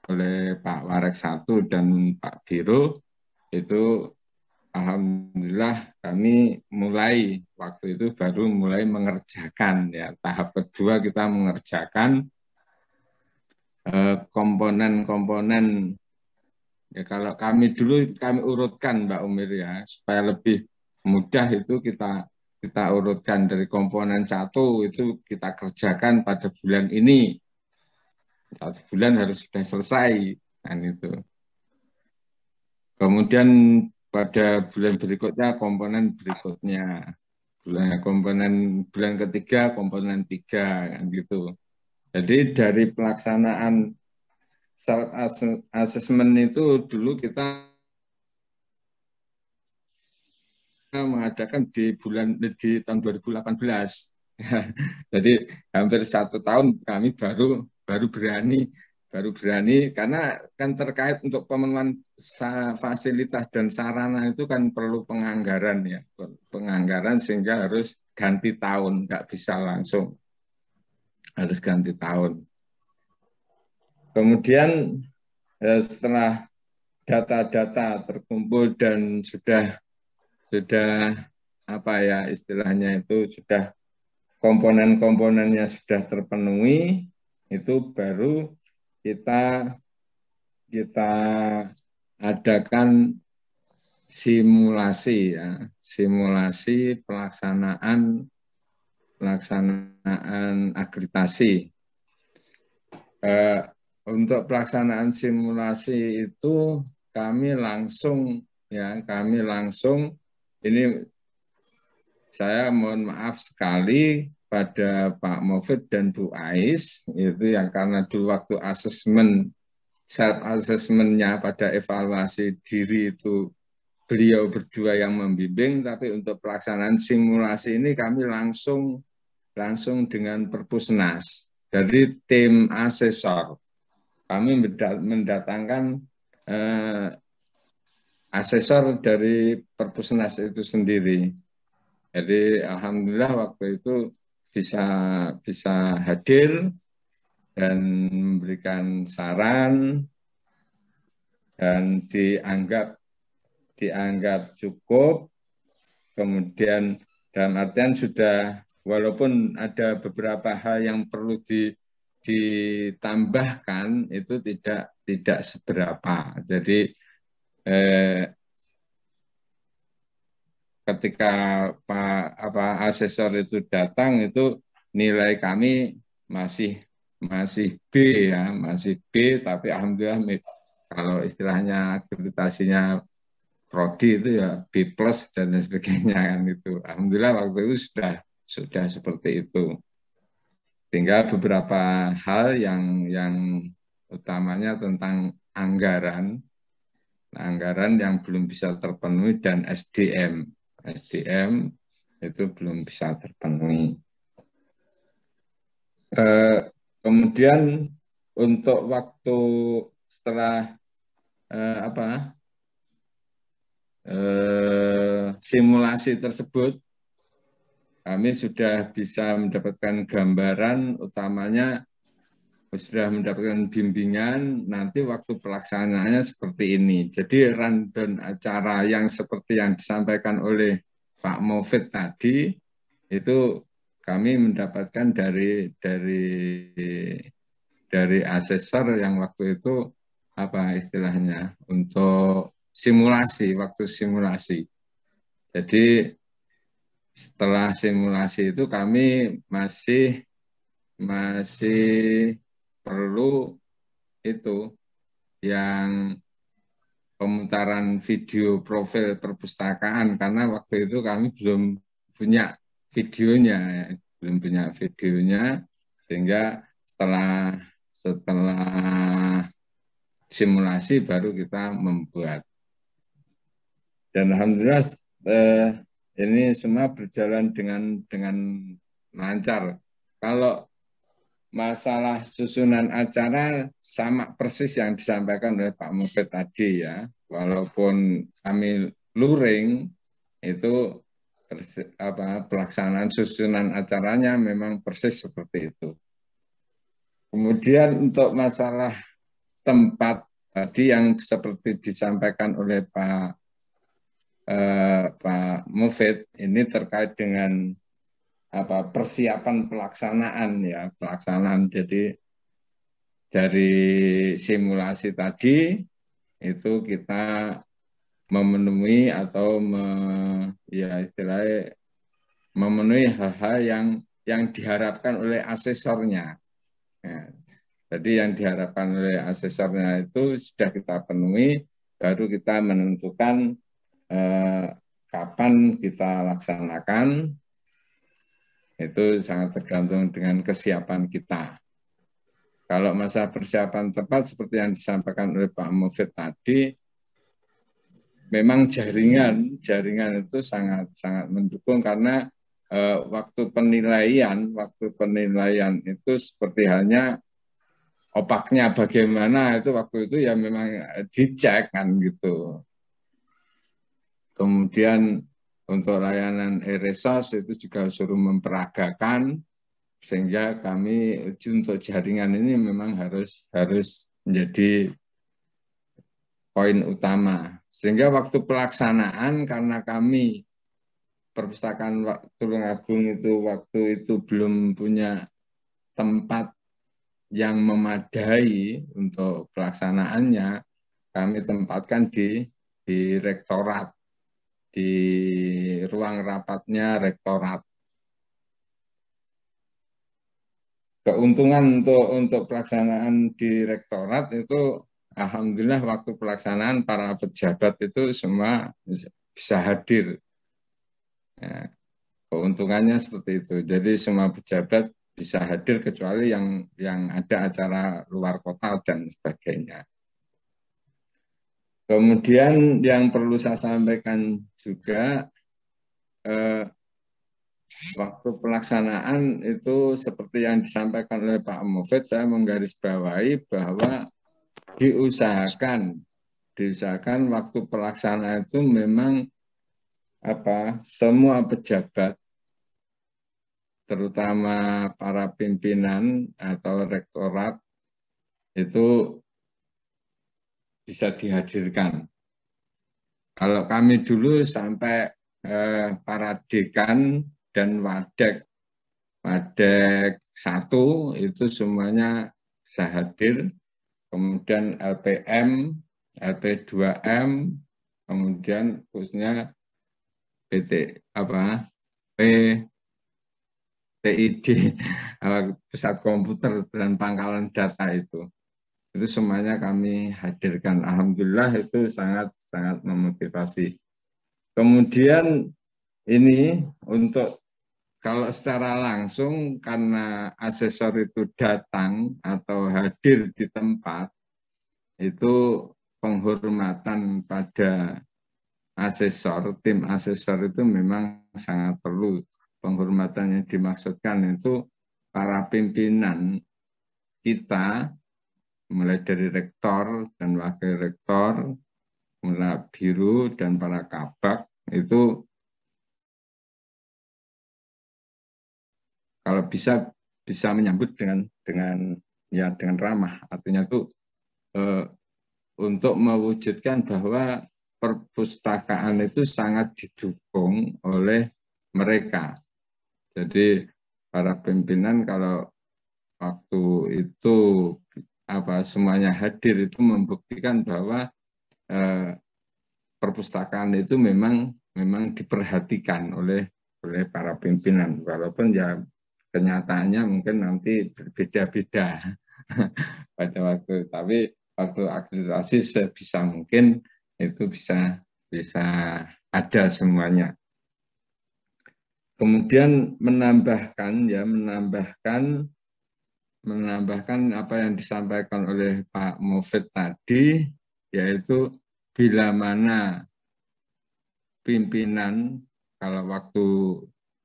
oleh Pak Warek 1 dan Pak Biro, itu alhamdulillah kami waktu itu baru mulai mengerjakan ya. Tahap kedua kita mengerjakan komponen-komponen. Ya, kalau kami urutkan Mbak Umir ya, supaya lebih mudah itu kita urutkan dari komponen 1 itu kita kerjakan pada bulan ini. 1 bulan harus sudah selesai kan itu. Kemudian pada bulan berikutnya komponen berikutnya. Bulan ketiga komponen 3 kan gitu. Jadi dari pelaksanaan self-assessment itu dulu kita mengadakan di tahun 2018. Jadi hampir 1 tahun kami baru berani karena kan terkait untuk pemenuhan fasilitas dan sarana itu kan perlu penganggaran ya, sehingga harus ganti tahun, nggak bisa langsung, harus ganti tahun. Kemudian setelah data-data terkumpul dan sudah apa ya istilahnya itu sudah komponen-komponennya sudah terpenuhi, itu baru kita adakan simulasi ya, pelaksanaan akreditasi. Untuk pelaksanaan simulasi itu kami langsung ini saya mohon maaf sekali pada Pak Mofid dan Bu Ais, itu yang karena dulu waktu self-assessment-nya pada evaluasi diri itu beliau berdua yang membimbing, tapi untuk pelaksanaan simulasi ini kami langsung dengan Perpusnas. Dari tim asesor, kami mendatangkan asesor dari Perpusnas itu sendiri. Jadi alhamdulillah waktu itu bisa hadir dan memberikan saran dan dianggap cukup. Kemudian dalam artian sudah walaupun ada beberapa hal yang perlu ditambahkan, itu tidak seberapa. Jadi ketika asesor itu datang, itu nilai kami masih B ya, masih B, tapi alhamdulillah kalau istilahnya akreditasinya prodi itu ya B+ dan lain sebagainya kan itu. Alhamdulillah waktu itu sudah seperti itu. Tinggal beberapa hal yang utamanya tentang anggaran yang belum bisa terpenuhi, dan SDM itu belum bisa terpenuhi. Kemudian untuk waktu setelah simulasi tersebut, kami sudah bisa mendapatkan gambaran utamanya, sudah mendapatkan bimbingan, nanti waktu pelaksanaannya seperti ini. Jadi rundown acara yang seperti yang disampaikan oleh Pak Mofid tadi, itu kami mendapatkan dari asesor yang waktu itu apa istilahnya untuk waktu simulasi. Jadi setelah simulasi itu kami masih perlu itu yang pemutaran video profil perpustakaan, karena waktu itu kami belum punya videonya, sehingga setelah simulasi baru kita membuat. Dan alhamdulillah ini semua berjalan dengan lancar. Kalau masalah susunan acara sama persis yang disampaikan oleh Pak Mufid tadi ya, walaupun kami luring itu pelaksanaan susunan acaranya memang persis seperti itu. Kemudian untuk masalah tempat tadi yang seperti disampaikan oleh Pak Mufid, ini terkait dengan persiapan pelaksanaan. Jadi dari simulasi tadi itu kita memenuhi atau istilahnya memenuhi hal-hal yang diharapkan oleh asesornya. Ya. Jadi yang diharapkan oleh asesornya itu sudah kita penuhi, baru kita menentukan kapan kita laksanakan. Itu sangat tergantung dengan kesiapan kita. Kalau masa persiapan tepat seperti yang disampaikan oleh Pak Mufid tadi, memang jaringan itu sangat mendukung, karena waktu penilaian itu seperti halnya opaknya bagaimana, itu waktu itu ya memang dicek kan gitu. Kemudian untuk layanan e-resource itu juga suruh memperagakan, sehingga kami untuk jaringan ini memang harus menjadi poin utama. Sehingga waktu pelaksanaan, karena kami Perpustakaan Tulungagung itu waktu itu belum punya tempat yang memadai untuk pelaksanaannya, kami tempatkan di rektorat, di ruang rapatnya rektorat. Keuntungan untuk pelaksanaan di rektorat itu, alhamdulillah waktu pelaksanaan para pejabat itu semua bisa hadir. Ya, keuntungannya seperti itu. Jadi semua pejabat bisa hadir kecuali yang ada acara luar kota dan sebagainya. Kemudian yang perlu saya sampaikan juga, waktu pelaksanaan itu seperti yang disampaikan oleh Pak Mufid, saya menggarisbawahi bahwa diusahakan waktu pelaksanaan itu memang semua pejabat, terutama para pimpinan atau rektorat, itu bisa dihadirkan. Kalau kami dulu sampai para dekan dan wadek Padek 1 itu semuanya saya hadir, kemudian LPM, LP2M, kemudian khususnya PT PID, pusat komputer dan pangkalan data itu semuanya kami hadirkan. Alhamdulillah itu sangat memotivasi. Kemudian ini untuk kalau secara langsung karena asesor itu datang atau hadir di tempat, itu penghormatan pada asesor, tim asesor itu memang sangat perlu. Penghormatan yang dimaksudkan itu para pimpinan kita, mulai dari rektor dan wakil rektor, mulai biru dan para kabak, itu kalau bisa menyambut dengan ramah, artinya itu untuk mewujudkan bahwa perpustakaan itu sangat didukung oleh mereka. Jadi para pimpinan kalau waktu itu semuanya hadir itu membuktikan bahwa perpustakaan itu memang diperhatikan oleh para pimpinan, walaupun ya kenyataannya mungkin nanti berbeda-beda pada waktu, tapi waktu akreditasi sebisa mungkin itu bisa ada semuanya. Kemudian menambahkan apa yang disampaikan oleh Pak Mufid tadi, yaitu bila mana pimpinan kalau waktu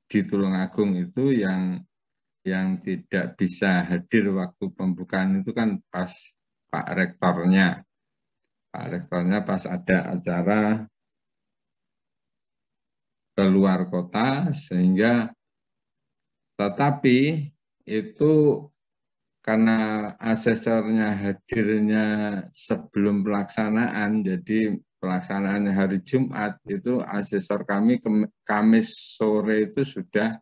di Tulungagung itu yang tidak bisa hadir waktu pembukaan itu kan pas Pak Rektornya pas ada acara keluar kota, sehingga tetapi itu karena asesornya hadirnya sebelum pelaksanaan, jadi pelaksanaan hari Jumat itu asesor kami Kamis sore itu sudah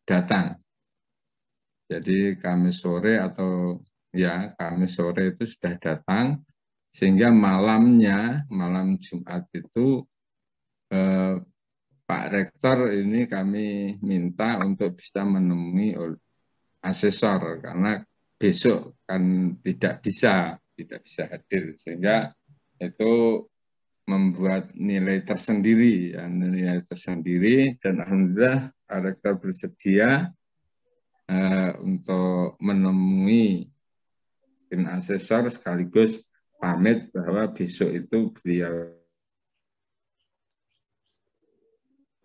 datang. Jadi Kamis sore Kamis sore itu sudah datang, sehingga malam Jumat itu Pak Rektor ini kami minta untuk bisa menemui asesor, karena besok kan tidak bisa hadir, sehingga itu membuat nilai tersendiri dan alhamdulillah Pak Rektor bersedia untuk menemui tim asesor sekaligus pamit bahwa besok itu beliau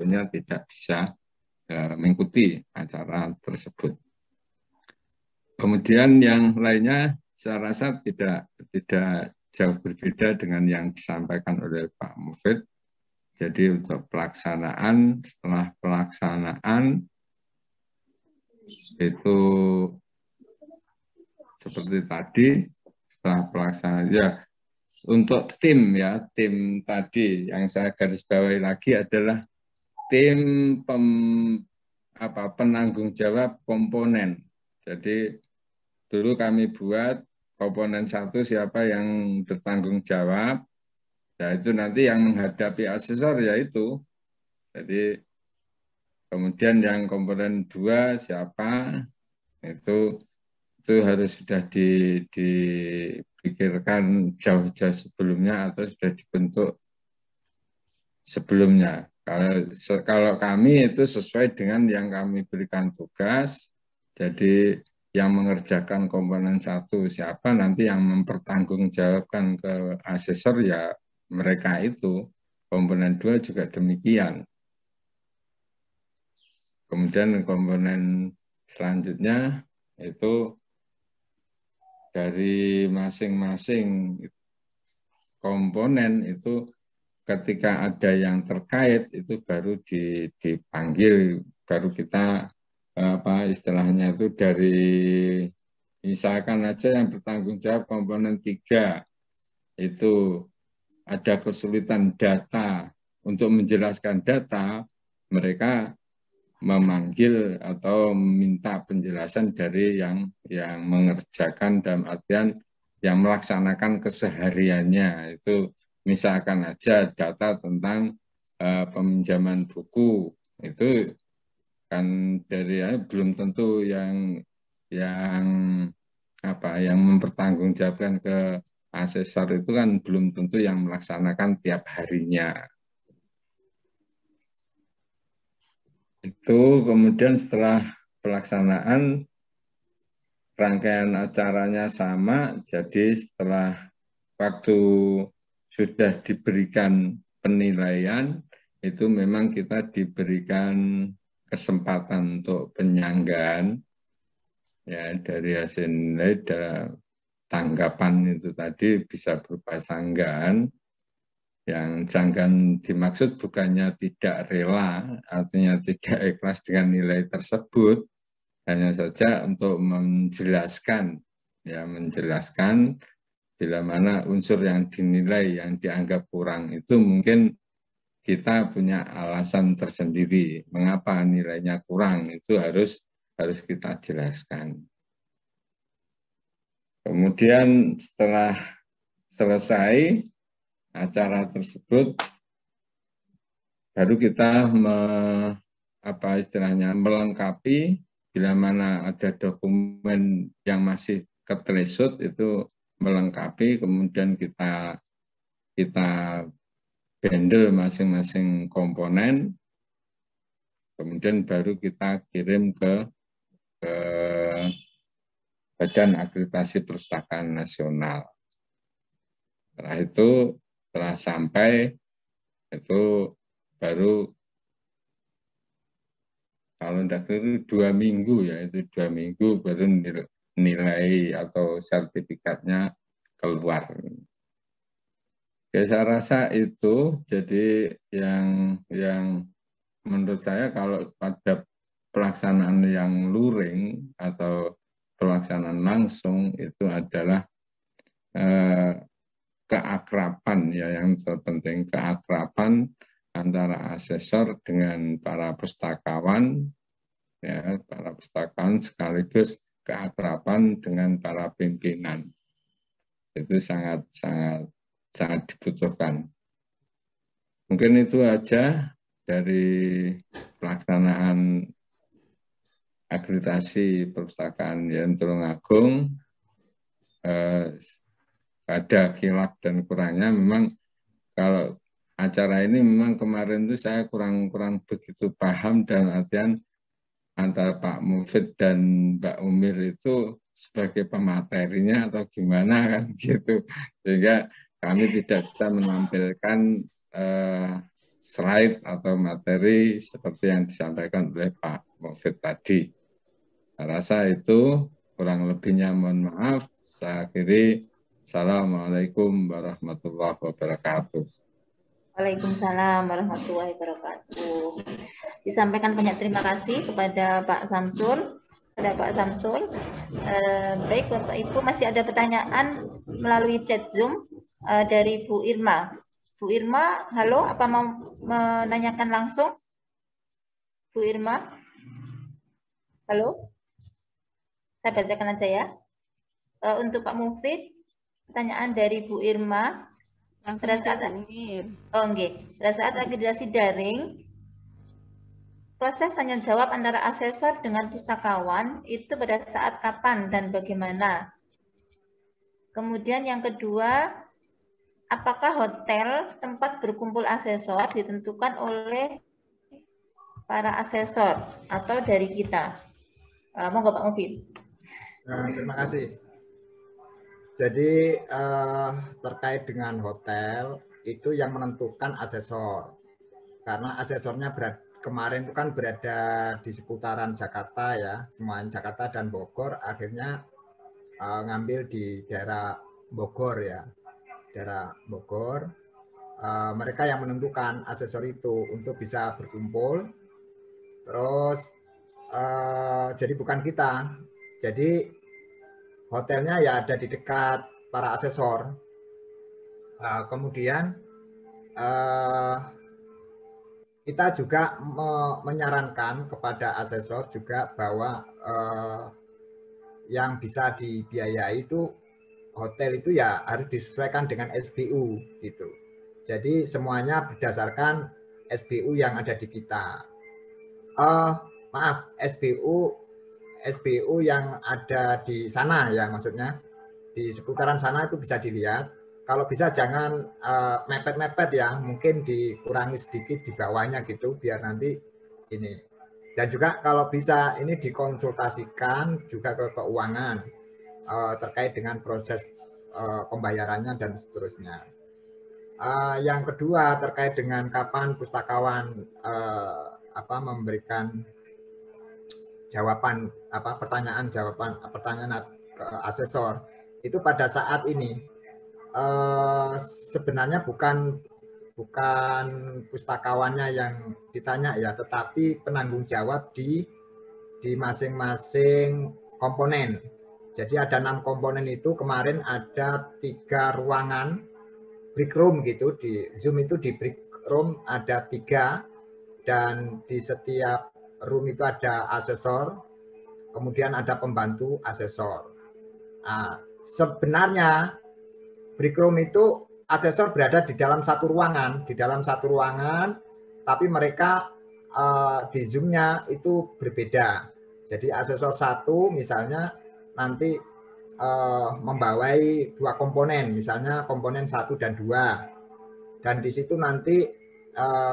tidak bisa mengikuti acara tersebut. Kemudian yang lainnya saya rasa tidak jauh berbeda dengan yang disampaikan oleh Pak Mufid. Jadi untuk setelah pelaksanaan itu seperti tadi, setelah pelaksanaan untuk tim tadi yang saya garis bawahi lagi adalah tim penanggung jawab komponen. Jadi dulu kami buat komponen 1 siapa yang bertanggung jawab, itu nanti yang menghadapi asesor yaitu. Jadi kemudian yang komponen 2 siapa, itu harus sudah dipikirkan jauh-jauh sebelumnya atau sudah dibentuk sebelumnya. Kalau kami itu sesuai dengan yang kami berikan tugas, jadi yang mengerjakan komponen 1 siapa, nanti yang mempertanggungjawabkan ke asesor mereka itu. Komponen 2 juga demikian. Kemudian komponen selanjutnya itu dari masing-masing komponen itu ketika ada yang terkait itu baru dipanggil, baru kita istilahnya itu dari misalkan aja yang bertanggung jawab komponen 3 itu ada kesulitan data untuk menjelaskan data, mereka memanggil atau meminta penjelasan dari yang mengerjakan, dalam artian yang melaksanakan kesehariannya. Itu misalkan aja data tentang peminjaman buku, itu kan dari belum tentu yang mempertanggungjawabkan ke asesor itu kan belum tentu yang melaksanakan tiap harinya. Itu kemudian setelah pelaksanaan rangkaian acaranya sama, jadi setelah waktu sudah diberikan penilaian, itu memang kita diberikan kesempatan untuk penyanggaan ya, dari hasil nilai tanggapan itu tadi bisa berupa sanggahan. Yang jangan dimaksud bukannya tidak rela, artinya tidak ikhlas dengan nilai tersebut, hanya saja untuk menjelaskan bila mana unsur yang dinilai yang dianggap kurang itu mungkin kita punya alasan tersendiri mengapa nilainya kurang, itu harus kita jelaskan. Kemudian setelah selesai acara tersebut, baru kita melengkapi bila mana ada dokumen yang masih ketelesut itu melengkapi, kemudian kita bundle masing-masing komponen, kemudian baru kita kirim ke Badan Akreditasi Perpustakaan Nasional. Setelah itu, setelah sampai, itu baru kalau tidak keliru 2 minggu ya, itu 2 minggu baru nilai atau sertifikatnya keluar. Ya, saya rasa itu jadi yang menurut saya kalau pada pelaksanaan yang luring atau pelaksanaan langsung itu adalah keakraban ya, yang terpenting keakraban antara asesor dengan para pustakawan ya, para pustakawan sekaligus keakraban dengan para pimpinan. Itu sangat dibutuhkan. Mungkin itu aja dari pelaksanaan akreditasi perpustakaan Yayan Tulungagung. Ada khilaf dan kurangnya, memang kalau acara ini memang kemarin itu saya kurang begitu paham, dan artian antara Pak Mufid dan Mbak Umir itu sebagai pematerinya atau gimana kan gitu, sehingga kami tidak bisa menampilkan slide atau materi seperti yang disampaikan oleh Pak Mufid tadi. Saya rasa itu kurang lebihnya mohon maaf. Saya akhiri. Assalamualaikum warahmatullahi wabarakatuh. Waalaikumsalam warahmatullahi wabarakatuh. Disampaikan banyak terima kasih kepada Pak Samsul. Baik Bapak Ibu, masih ada pertanyaan melalui chat Zoom dari Bu Irma. Bu Irma, halo, apa mau menanyakan langsung? Bu Irma? Halo? Saya bacakan aja ya. Untuk Pak Mufid, pertanyaan dari Bu Irma. Pada saat akreditasi daring, proses tanya jawab antara asesor dengan pustakawan itu pada saat kapan dan bagaimana? Kemudian yang kedua, apakah hotel tempat berkumpul asesor ditentukan oleh para asesor atau dari kita? Monggo Pak Mufid. Terima kasih. Jadi terkait dengan hotel itu yang menentukan asesor, karena asesornya kemarin itu kan berada di seputaran Jakarta ya, semuanya Jakarta dan Bogor, akhirnya ngambil di daerah Bogor ya, daerah Bogor. Mereka yang menentukan asesor itu untuk bisa berkumpul, terus jadi bukan kita, jadi hotelnya ya ada di dekat para asesor. Kemudian kita juga menyarankan kepada asesor juga bahwa yang bisa dibiayai itu hotel itu ya harus disesuaikan dengan SBU gitu. Jadi semuanya berdasarkan SBU yang ada di kita. Maaf, SBU yang ada di sana ya, maksudnya di seputaran sana itu bisa dilihat. Kalau bisa jangan mepet-mepet ya, mungkin dikurangi sedikit di bawahnya gitu biar nanti ini. Dan juga kalau bisa ini dikonsultasikan juga ke keuangan terkait dengan proses pembayarannya dan seterusnya. Yang kedua terkait dengan kapan pustakawan memberikan jawaban pertanyaan ke asesor itu pada saat ini sebenarnya bukan pustakawannya yang ditanya ya, tetapi penanggung jawab di masing-masing komponen. Jadi ada 6 komponen itu, kemarin ada 3 ruangan break room gitu, di Zoom itu di break room ada 3 dan di setiap room itu ada asesor, kemudian ada pembantu asesor. Nah, sebenarnya break room itu asesor berada di dalam satu ruangan, tapi mereka di Zoom-nya itu berbeda. Jadi asesor 1 misalnya nanti membawai 2 komponen, misalnya komponen 1 dan 2. Dan di situ nanti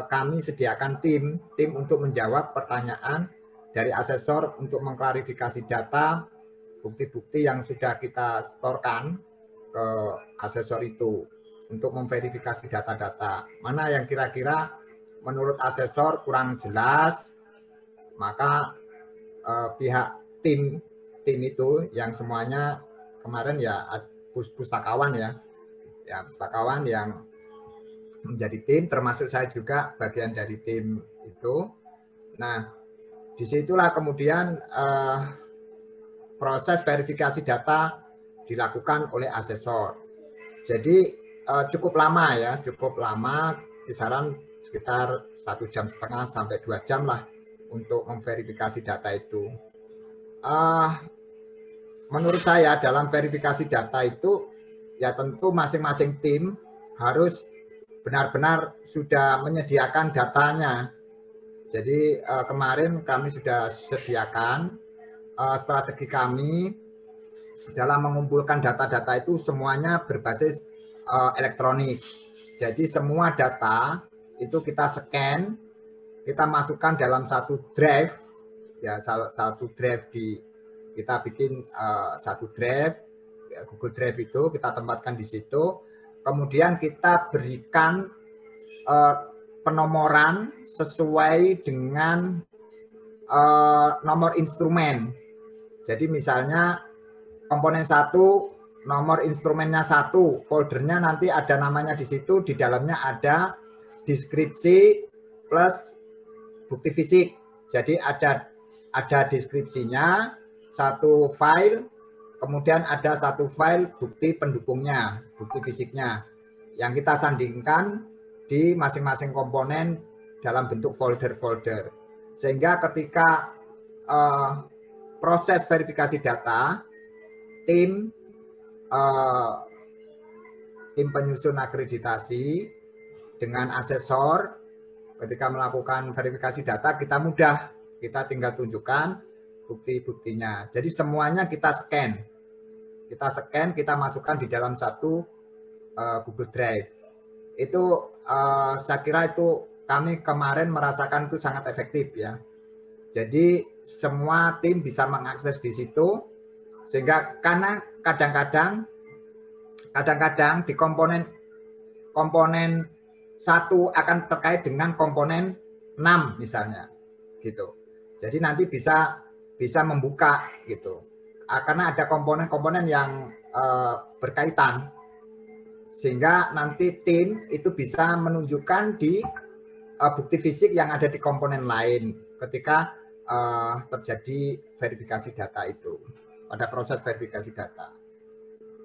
kami sediakan tim untuk menjawab pertanyaan dari asesor untuk mengklarifikasi data, bukti-bukti yang sudah kita setorkan ke asesor itu untuk memverifikasi data-data. Mana yang kira-kira menurut asesor kurang jelas, maka pihak tim itu yang semuanya kemarin ya pustakawan pustakawan yang menjadi tim, termasuk saya juga bagian dari tim itu. Nah, disitulah kemudian proses verifikasi data dilakukan oleh asesor. Jadi cukup lama, kisaran sekitar 1,5 jam sampai 2 jam lah untuk memverifikasi data itu. Menurut saya dalam verifikasi data itu ya tentu masing-masing tim harus benar-benar sudah menyediakan datanya. Jadi kemarin kami sudah sediakan strategi kami dalam mengumpulkan data-data itu semuanya berbasis elektronik. Jadi semua data itu kita scan, kita masukkan dalam satu drive, ya satu drive kita bikin satu drive, ya, Google Drive itu kita tempatkan di situ. Kemudian kita berikan penomoran sesuai dengan nomor instrumen. Jadi misalnya komponen 1, nomor instrumennya 1, foldernya nanti ada namanya di situ, di dalamnya ada deskripsi plus bukti fisik. Jadi ada deskripsinya, satu file, kemudian ada satu file bukti pendukungnya, bukti fisiknya, yang kita sandingkan di masing-masing komponen dalam bentuk folder-folder. Sehingga ketika proses verifikasi data, tim penyusun akreditasi dengan asesor ketika melakukan verifikasi data kita mudah, kita tinggal tunjukkan bukti-buktinya. Jadi semuanya kita scan, kita masukkan di dalam satu Google Drive. Itu saya kira itu kami kemarin merasakan itu sangat efektif ya. Jadi semua tim bisa mengakses di situ, sehingga karena kadang-kadang di komponen 1 akan terkait dengan komponen 6 misalnya gitu. Jadi nanti bisa membuka gitu. Karena ada komponen-komponen yang berkaitan, sehingga nanti tim itu bisa menunjukkan di bukti fisik yang ada di komponen lain ketika terjadi verifikasi data itu, pada proses verifikasi data.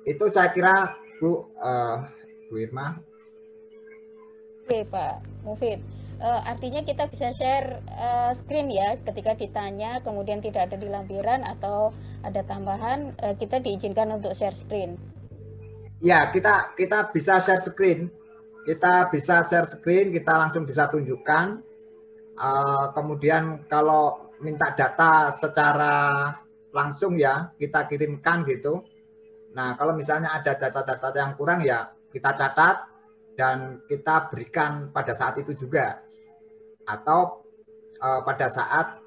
Itu saya kira Bu Irma. Oke Pak Mufid, artinya kita bisa share screen ya ketika ditanya kemudian tidak ada di lampiran atau ada tambahan, kita diizinkan untuk share screen. Ya, kita bisa share screen. Kita bisa share screen, kita langsung bisa tunjukkan. Kemudian kalau minta data secara langsung ya, kita kirimkan gitu. Nah, kalau misalnya ada data-data yang kurang ya kita catat dan kita berikan pada saat itu juga. Atau pada saat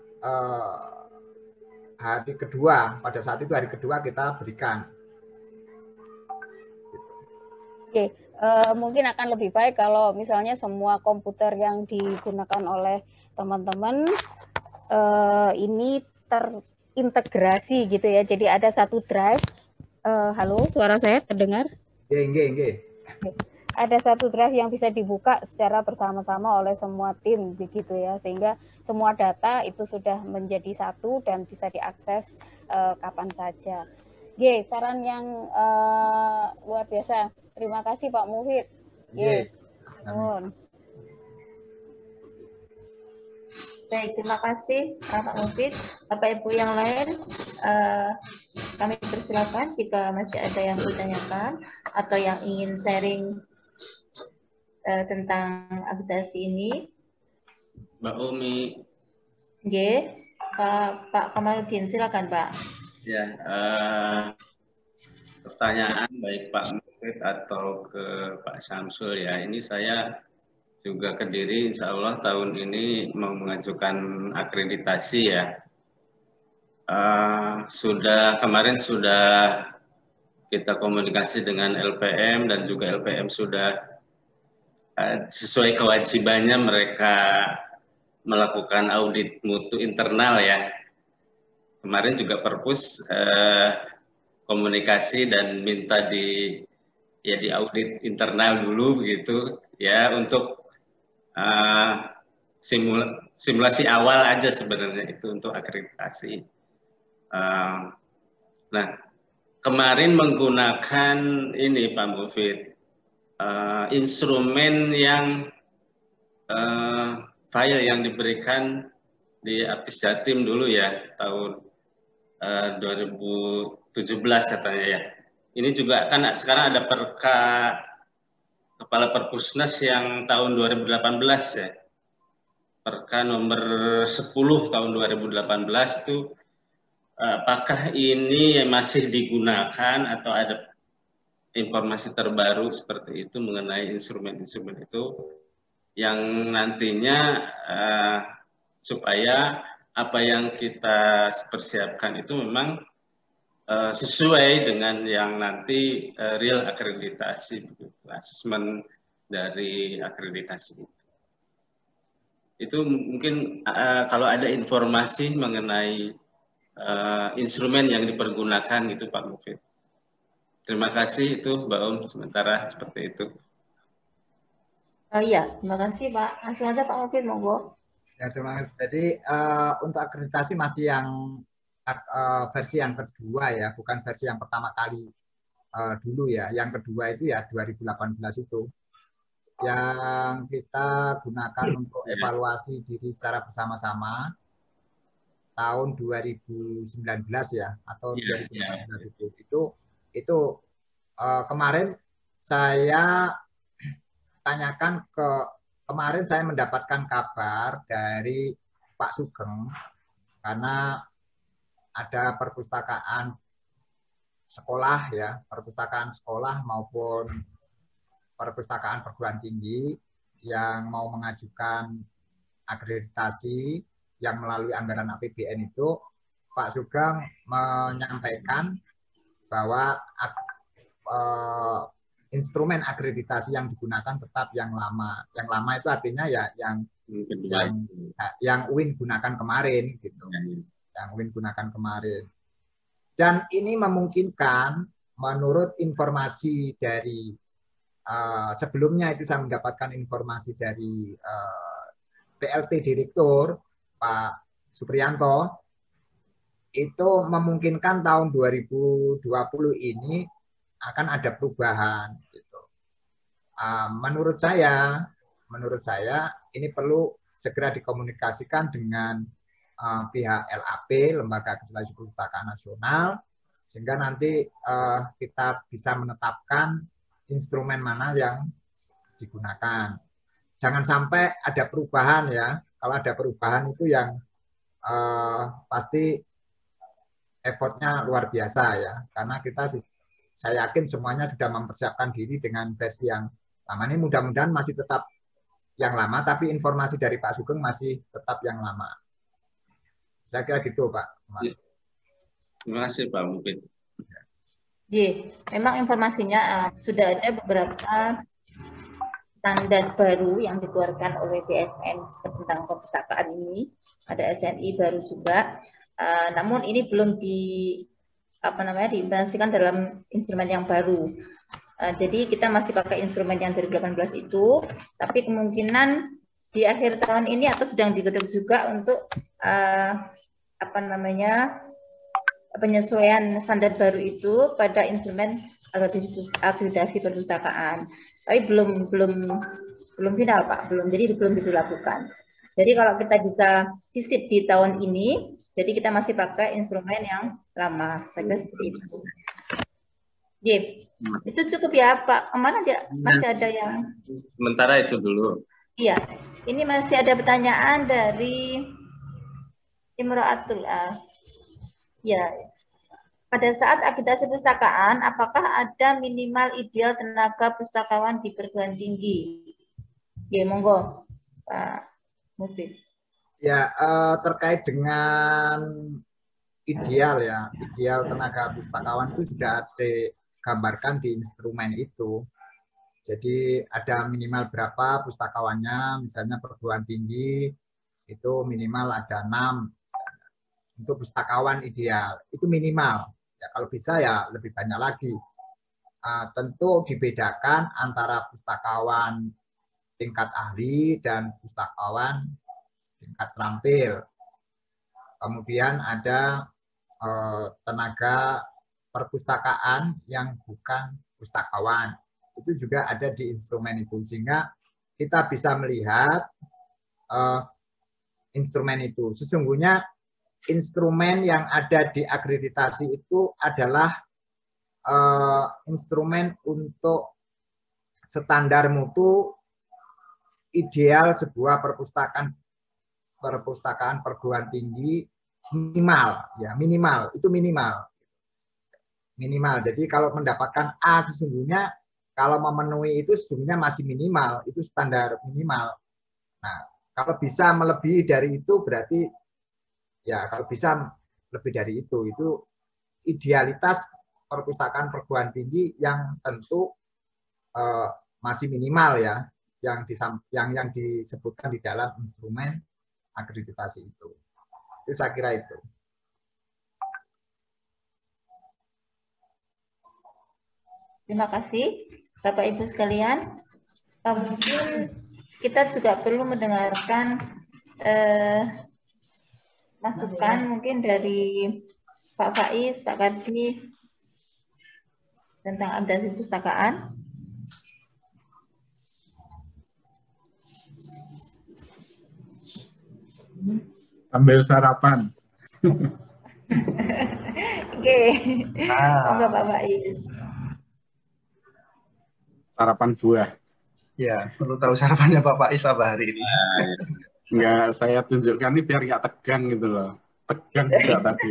hari kedua, pada saat itu hari kedua kita berikan. Oke, mungkin akan lebih baik kalau misalnya semua komputer yang digunakan oleh teman-teman ini terintegrasi gitu ya. Jadi ada satu drive. Halo, suara saya terdengar? Nggih. Ada satu drive yang bisa dibuka secara bersama-sama oleh semua tim begitu ya, sehingga semua data itu sudah menjadi satu dan bisa diakses kapan saja. Saran yang luar biasa. Terima kasih Pak Muhid. Baik, terima kasih Pak Mufid. Bapak Ibu yang lain, kami persilakan jika masih ada yang ditanyakan atau yang ingin sharing tentang akreditasi ini. Mbak Umi. Pak Kamarudin, silakan Pak. Ya, pertanyaan baik Pak Mufid atau ke Pak Syamsul ya. Ini saya juga Kediri, insya Allah tahun ini mau mengajukan akreditasi ya. Kemarin sudah kita komunikasi dengan LPM dan juga LPM sudah sesuai kewajibannya mereka melakukan audit mutu internal ya. Kemarin juga Perpus komunikasi dan minta di audit internal dulu begitu ya untuk simulasi awal aja sebenarnya itu untuk akreditasi. Nah, kemarin menggunakan ini Pak Mufid, instrumen yang file yang diberikan di Aptis Jatim dulu ya tahun 2017 katanya ya. Ini juga kan sekarang ada Perka Kepala Perpusnas yang tahun 2018 ya. Perka nomor 10 tahun 2018 itu apakah ini masih digunakan atau ada informasi terbaru seperti itu mengenai instrumen-instrumen itu yang nantinya supaya apa yang kita persiapkan itu memang sesuai dengan yang nanti real akreditasi, asesmen dari akreditasi itu. Itu mungkin kalau ada informasi mengenai instrumen yang dipergunakan gitu Pak Mufid. Terima kasih itu Mbak Om sementara seperti itu. Iya, terima kasih Pak. Langsung aja Pak Mufid, monggo. Ya, terima kasih. Jadi untuk akreditasi masih yang versi yang kedua ya, bukan versi yang pertama kali dulu ya. Yang kedua itu ya 2018 itu yang kita gunakan untuk evaluasi diri secara bersama-sama tahun 2019 ya atau 2019 itu kemarin saya tanyakan kemarin saya mendapatkan kabar dari Pak Sugeng karena ada perpustakaan sekolah ya, perpustakaan sekolah maupun perpustakaan perguruan tinggi yang mau mengajukan akreditasi yang melalui anggaran APBN itu, Pak Sugeng menyampaikan bahwa instrumen akreditasi yang digunakan tetap yang lama. Yang lama itu artinya ya yang UIN gunakan kemarin gitu. Yang UIN gunakan kemarin. Dan ini memungkinkan menurut informasi dari sebelumnya itu saya mendapatkan informasi dari PLT Direktur Pak Supriyanto itu memungkinkan tahun 2020 ini akan ada perubahan gitu. Menurut saya menurut saya ini perlu segera dikomunikasikan dengan pihak LAP, Lembaga Akreditasi Perpustakaan Nasional, sehingga nanti kita bisa menetapkan instrumen mana yang digunakan. Jangan sampai ada perubahan ya. Kalau ada perubahan itu yang pasti effortnya luar biasa ya. Karena saya yakin semuanya sudah mempersiapkan diri dengan versi yang lama. Ini mudah-mudahan masih tetap yang lama, tapi informasi dari Pak Sugeng masih tetap yang lama. Saya kira gitu, Pak. Terima kasih, Pak Mufid. Memang informasinya sudah ada beberapa standar baru yang dikeluarkan oleh BSN tentang perpustakaan ini. Ada SNI baru juga. Namun ini belum diimplementasikan dalam instrumen yang baru. Jadi kita masih pakai instrumen yang 2018 itu, tapi kemungkinan di akhir tahun ini atau sedang digodok juga untuk penyesuaian standar baru itu pada instrumen akreditasi perpustakaan. Tapi belum final, Pak, jadi belum dilakukan. Jadi kalau kita bisa visit di tahun ini, jadi kita masih pakai instrumen yang lama. Saya kira seperti itu. Itu cukup ya, Pak. Kemana dia? Masih ada yang? Sementara itu dulu. Iya, ini masih ada pertanyaan dari Imro'atul. Ya, pada saat akreditasi perpustakaan, apakah ada minimal ideal tenaga pustakawan di perguruan tinggi? Ya, monggo, Pak Mufid. Ya, terkait dengan ideal ya, ideal tenaga pustakawan itu sudah digambarkan di instrumen itu. Jadi ada minimal berapa pustakawannya, misalnya perguruan tinggi itu minimal ada 6. Untuk pustakawan ideal itu minimal. Ya, kalau bisa ya lebih banyak lagi. Tentu dibedakan antara pustakawan tingkat ahli dan pustakawan tingkat terampil. Kemudian ada tenaga perpustakaan yang bukan pustakawan. Itu juga ada di instrumen itu. Sehingga kita bisa melihat instrumen itu. Sesungguhnya instrumen yang ada di akreditasi itu adalah instrumen untuk standar mutu ideal sebuah perpustakaan perguruan tinggi minimal, ya minimal itu minimal. Jadi kalau mendapatkan A sesungguhnya kalau memenuhi itu sesungguhnya masih minimal, itu standar minimal. Nah, kalau bisa melebihi dari itu berarti ya kalau bisa lebih dari itu idealitas perpustakaan perguruan tinggi yang tentu masih minimal ya, yang disebutkan di dalam instrumen akreditasi itu. Itu saya kira itu. Terima kasih Bapak Ibu sekalian. Mungkin kita juga perlu mendengarkan masukan mungkin dari Pak Faiz, Pak Kardi tentang akreditasi perpustakaan. Ambil sarapan. Oke. Monggo Pak Faiz. Sarapan buah. Ya, perlu tahu sarapannya Pak Faiz apa hari ini. Enggak, saya tunjukkan ini biar nggak tegang gitu loh. Tegang juga tadi.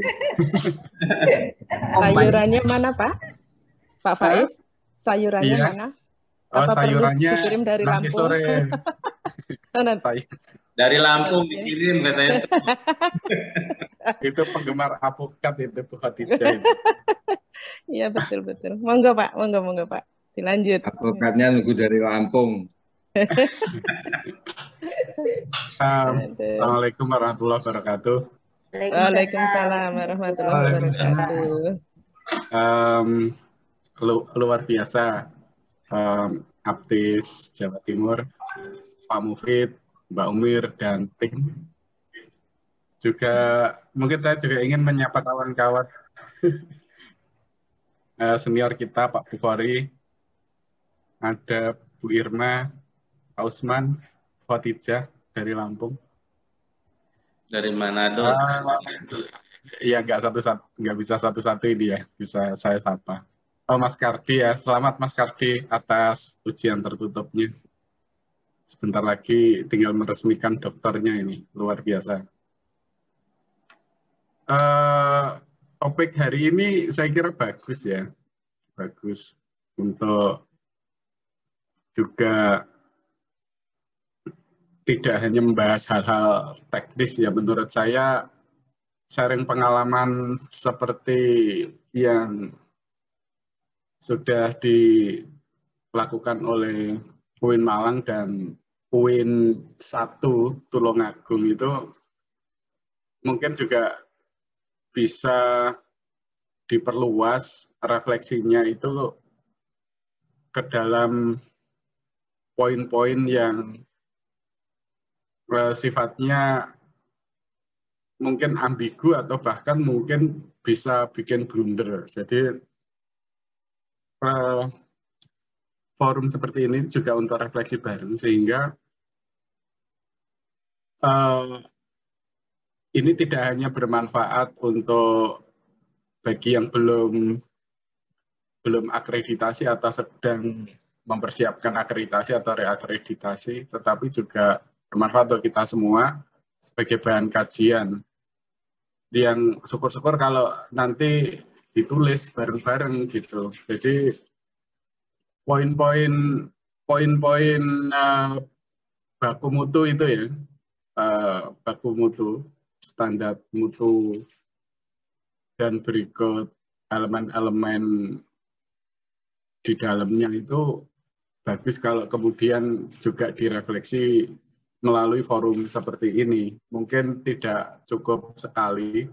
Sayurannya mana, Pak? Pak Faiz? Sayurannya mana? Oh, sayurannya dikirim dari nanti Lampung? sore. Dari Lampung dikirim katanya. Itu penggemar apokat itu Bu Khadijah. Iya, betul. Monggo Pak, monggo Pak. Dilanjut. Apokatnya nunggu dari Lampung. Assalamualaikum warahmatullahi wabarakatuh. Waalaikumsalam warahmatullahi wabarakatuh. Luar biasa, Aptis Jawa Timur, Pak Mufid, Mbak Umir, dan tim. Juga mungkin saya juga ingin menyapa kawan-kawan senior kita, Pak Bukhari, ada Bu Irma, Pak Usman, Khotijah dari Lampung. Dari Manado. Iya, nggak bisa satu-satu ini ya, bisa saya sapa. Oh, Mas Kardi ya, selamat Mas Kardi atas ujian tertutupnya. Sebentar lagi tinggal meresmikan dokternya ini, luar biasa. Topik hari ini saya kira bagus ya, bagus untuk juga tidak hanya membahas hal-hal teknis ya, menurut saya sharing pengalaman seperti yang sudah dilakukan oleh UIN Malang dan UIN 1 Tulungagung itu mungkin juga bisa diperluas refleksinya itu ke dalam poin-poin yang sifatnya mungkin ambigu atau bahkan mungkin bisa bikin blunder. Jadi forum seperti ini juga untuk refleksi bareng sehingga ini tidak hanya bermanfaat untuk bagi yang belum akreditasi atau sedang mempersiapkan akreditasi atau reakreditasi, tetapi juga bermanfaat untuk kita semua sebagai bahan kajian yang syukur-syukur kalau nanti ditulis bareng-bareng gitu. Jadi poin-poin baku mutu itu ya, baku mutu, standar mutu, dan berikut elemen-elemen di dalamnya itu bagus kalau kemudian juga direfleksi melalui forum seperti ini. Mungkin tidak cukup sekali,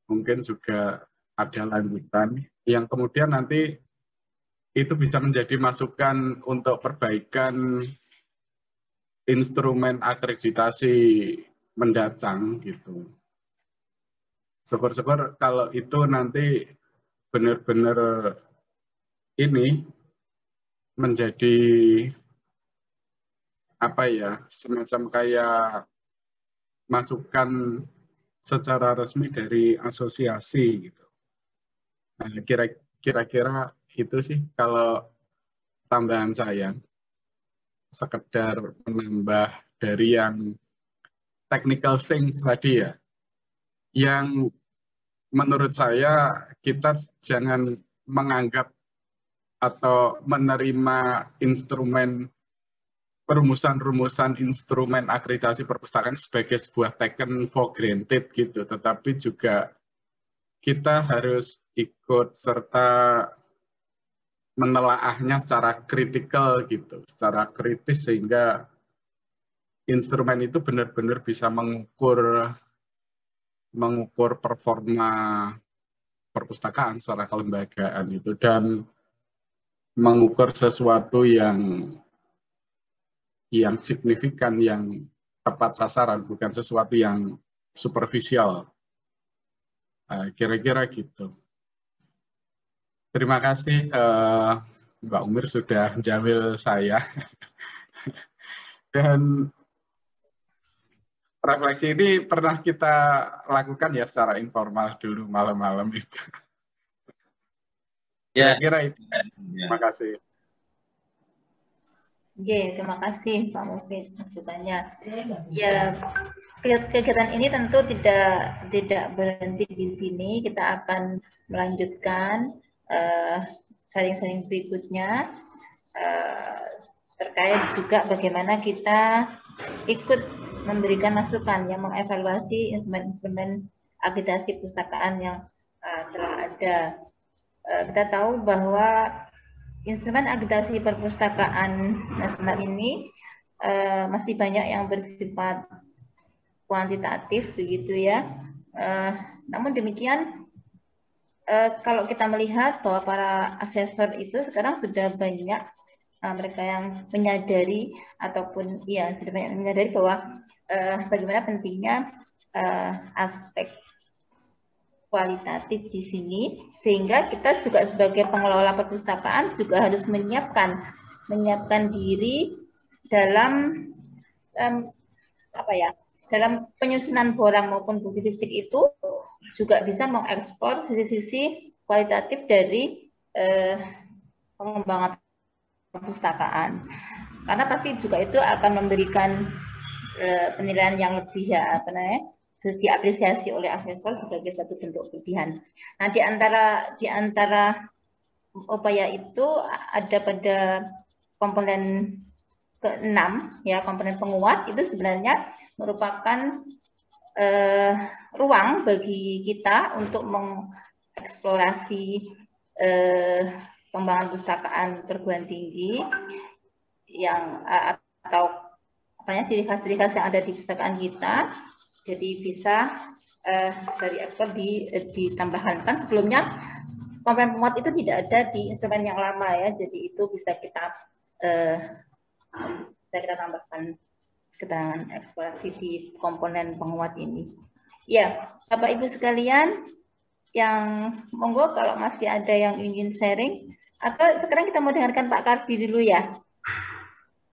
mungkin juga ada lanjutan yang kemudian nanti itu bisa menjadi masukan untuk perbaikan instrumen akreditasi mendatang gitu. Syukur-syukur kalau itu nanti benar-benar ini menjadi apa ya, semacam kayak masukan secara resmi dari asosiasi gitu. Nah, kira-kira itu sih kalau tambahan saya, sekedar menambah dari yang technical things tadi ya, yang menurut saya kita jangan menganggap atau menerima instrumen perumusan-rumusan instrumen akreditasi perpustakaan sebagai sebuah taken for granted gitu, tetapi juga kita harus ikut serta menelaahnya secara kritikal gitu, secara kritis sehingga instrumen itu benar-benar bisa mengukur performa perpustakaan secara kelembagaan itu dan mengukur sesuatu yang signifikan, yang tepat sasaran, bukan sesuatu yang superficial. Kira-kira gitu. Terima kasih Mbak Umir sudah jamil saya. Dan refleksi ini pernah kita lakukan ya secara informal dulu malam-malam itu. Kira-kira itu. Terima kasih. Terima kasih Pak Mufid masukannya. Ya, kegiatan ini tentu tidak berhenti di sini. Kita akan melanjutkan sharing-sharing berikutnya terkait juga bagaimana kita ikut memberikan masukan yang mengevaluasi instrumen-instrumen akreditasi perpustakaan yang telah ada. Kita tahu bahwa instrumen akreditasi perpustakaan nasional ini masih banyak yang bersifat kuantitatif begitu ya. Namun demikian kalau kita melihat bahwa para asesor itu sekarang sudah banyak mereka yang menyadari ataupun ya sudah banyak menyadari bahwa bagaimana pentingnya aspek kualitatif di sini, sehingga kita juga sebagai pengelola perpustakaan juga harus menyiapkan diri dalam dalam penyusunan borang maupun bukti fisik itu juga bisa mengeksplor sisi-sisi kualitatif dari pengembangan perpustakaan. Karena pasti juga itu akan memberikan penilaian yang lebih diapresiasi oleh asesor sebagai suatu bentuk kelebihan. Nah, di antara upaya itu ada pada komponen ke-6 ya, komponen penguat itu sebenarnya merupakan ruang bagi kita untuk mengeksplorasi pengembangan perpustakaan perguruan tinggi yang atau ciri khas-ciri khas yang ada di perpustakaan kita. Jadi bisa diekspor ditambahkan. Kan sebelumnya komponen penguat itu tidak ada di instrumen yang lama ya, jadi itu bisa kita tambahkan keterangan eksplorasi di komponen penguat ini. Ya, Bapak Ibu sekalian, yang monggo kalau masih ada yang ingin sharing, atau sekarang kita mau dengarkan Pak Kardi dulu ya.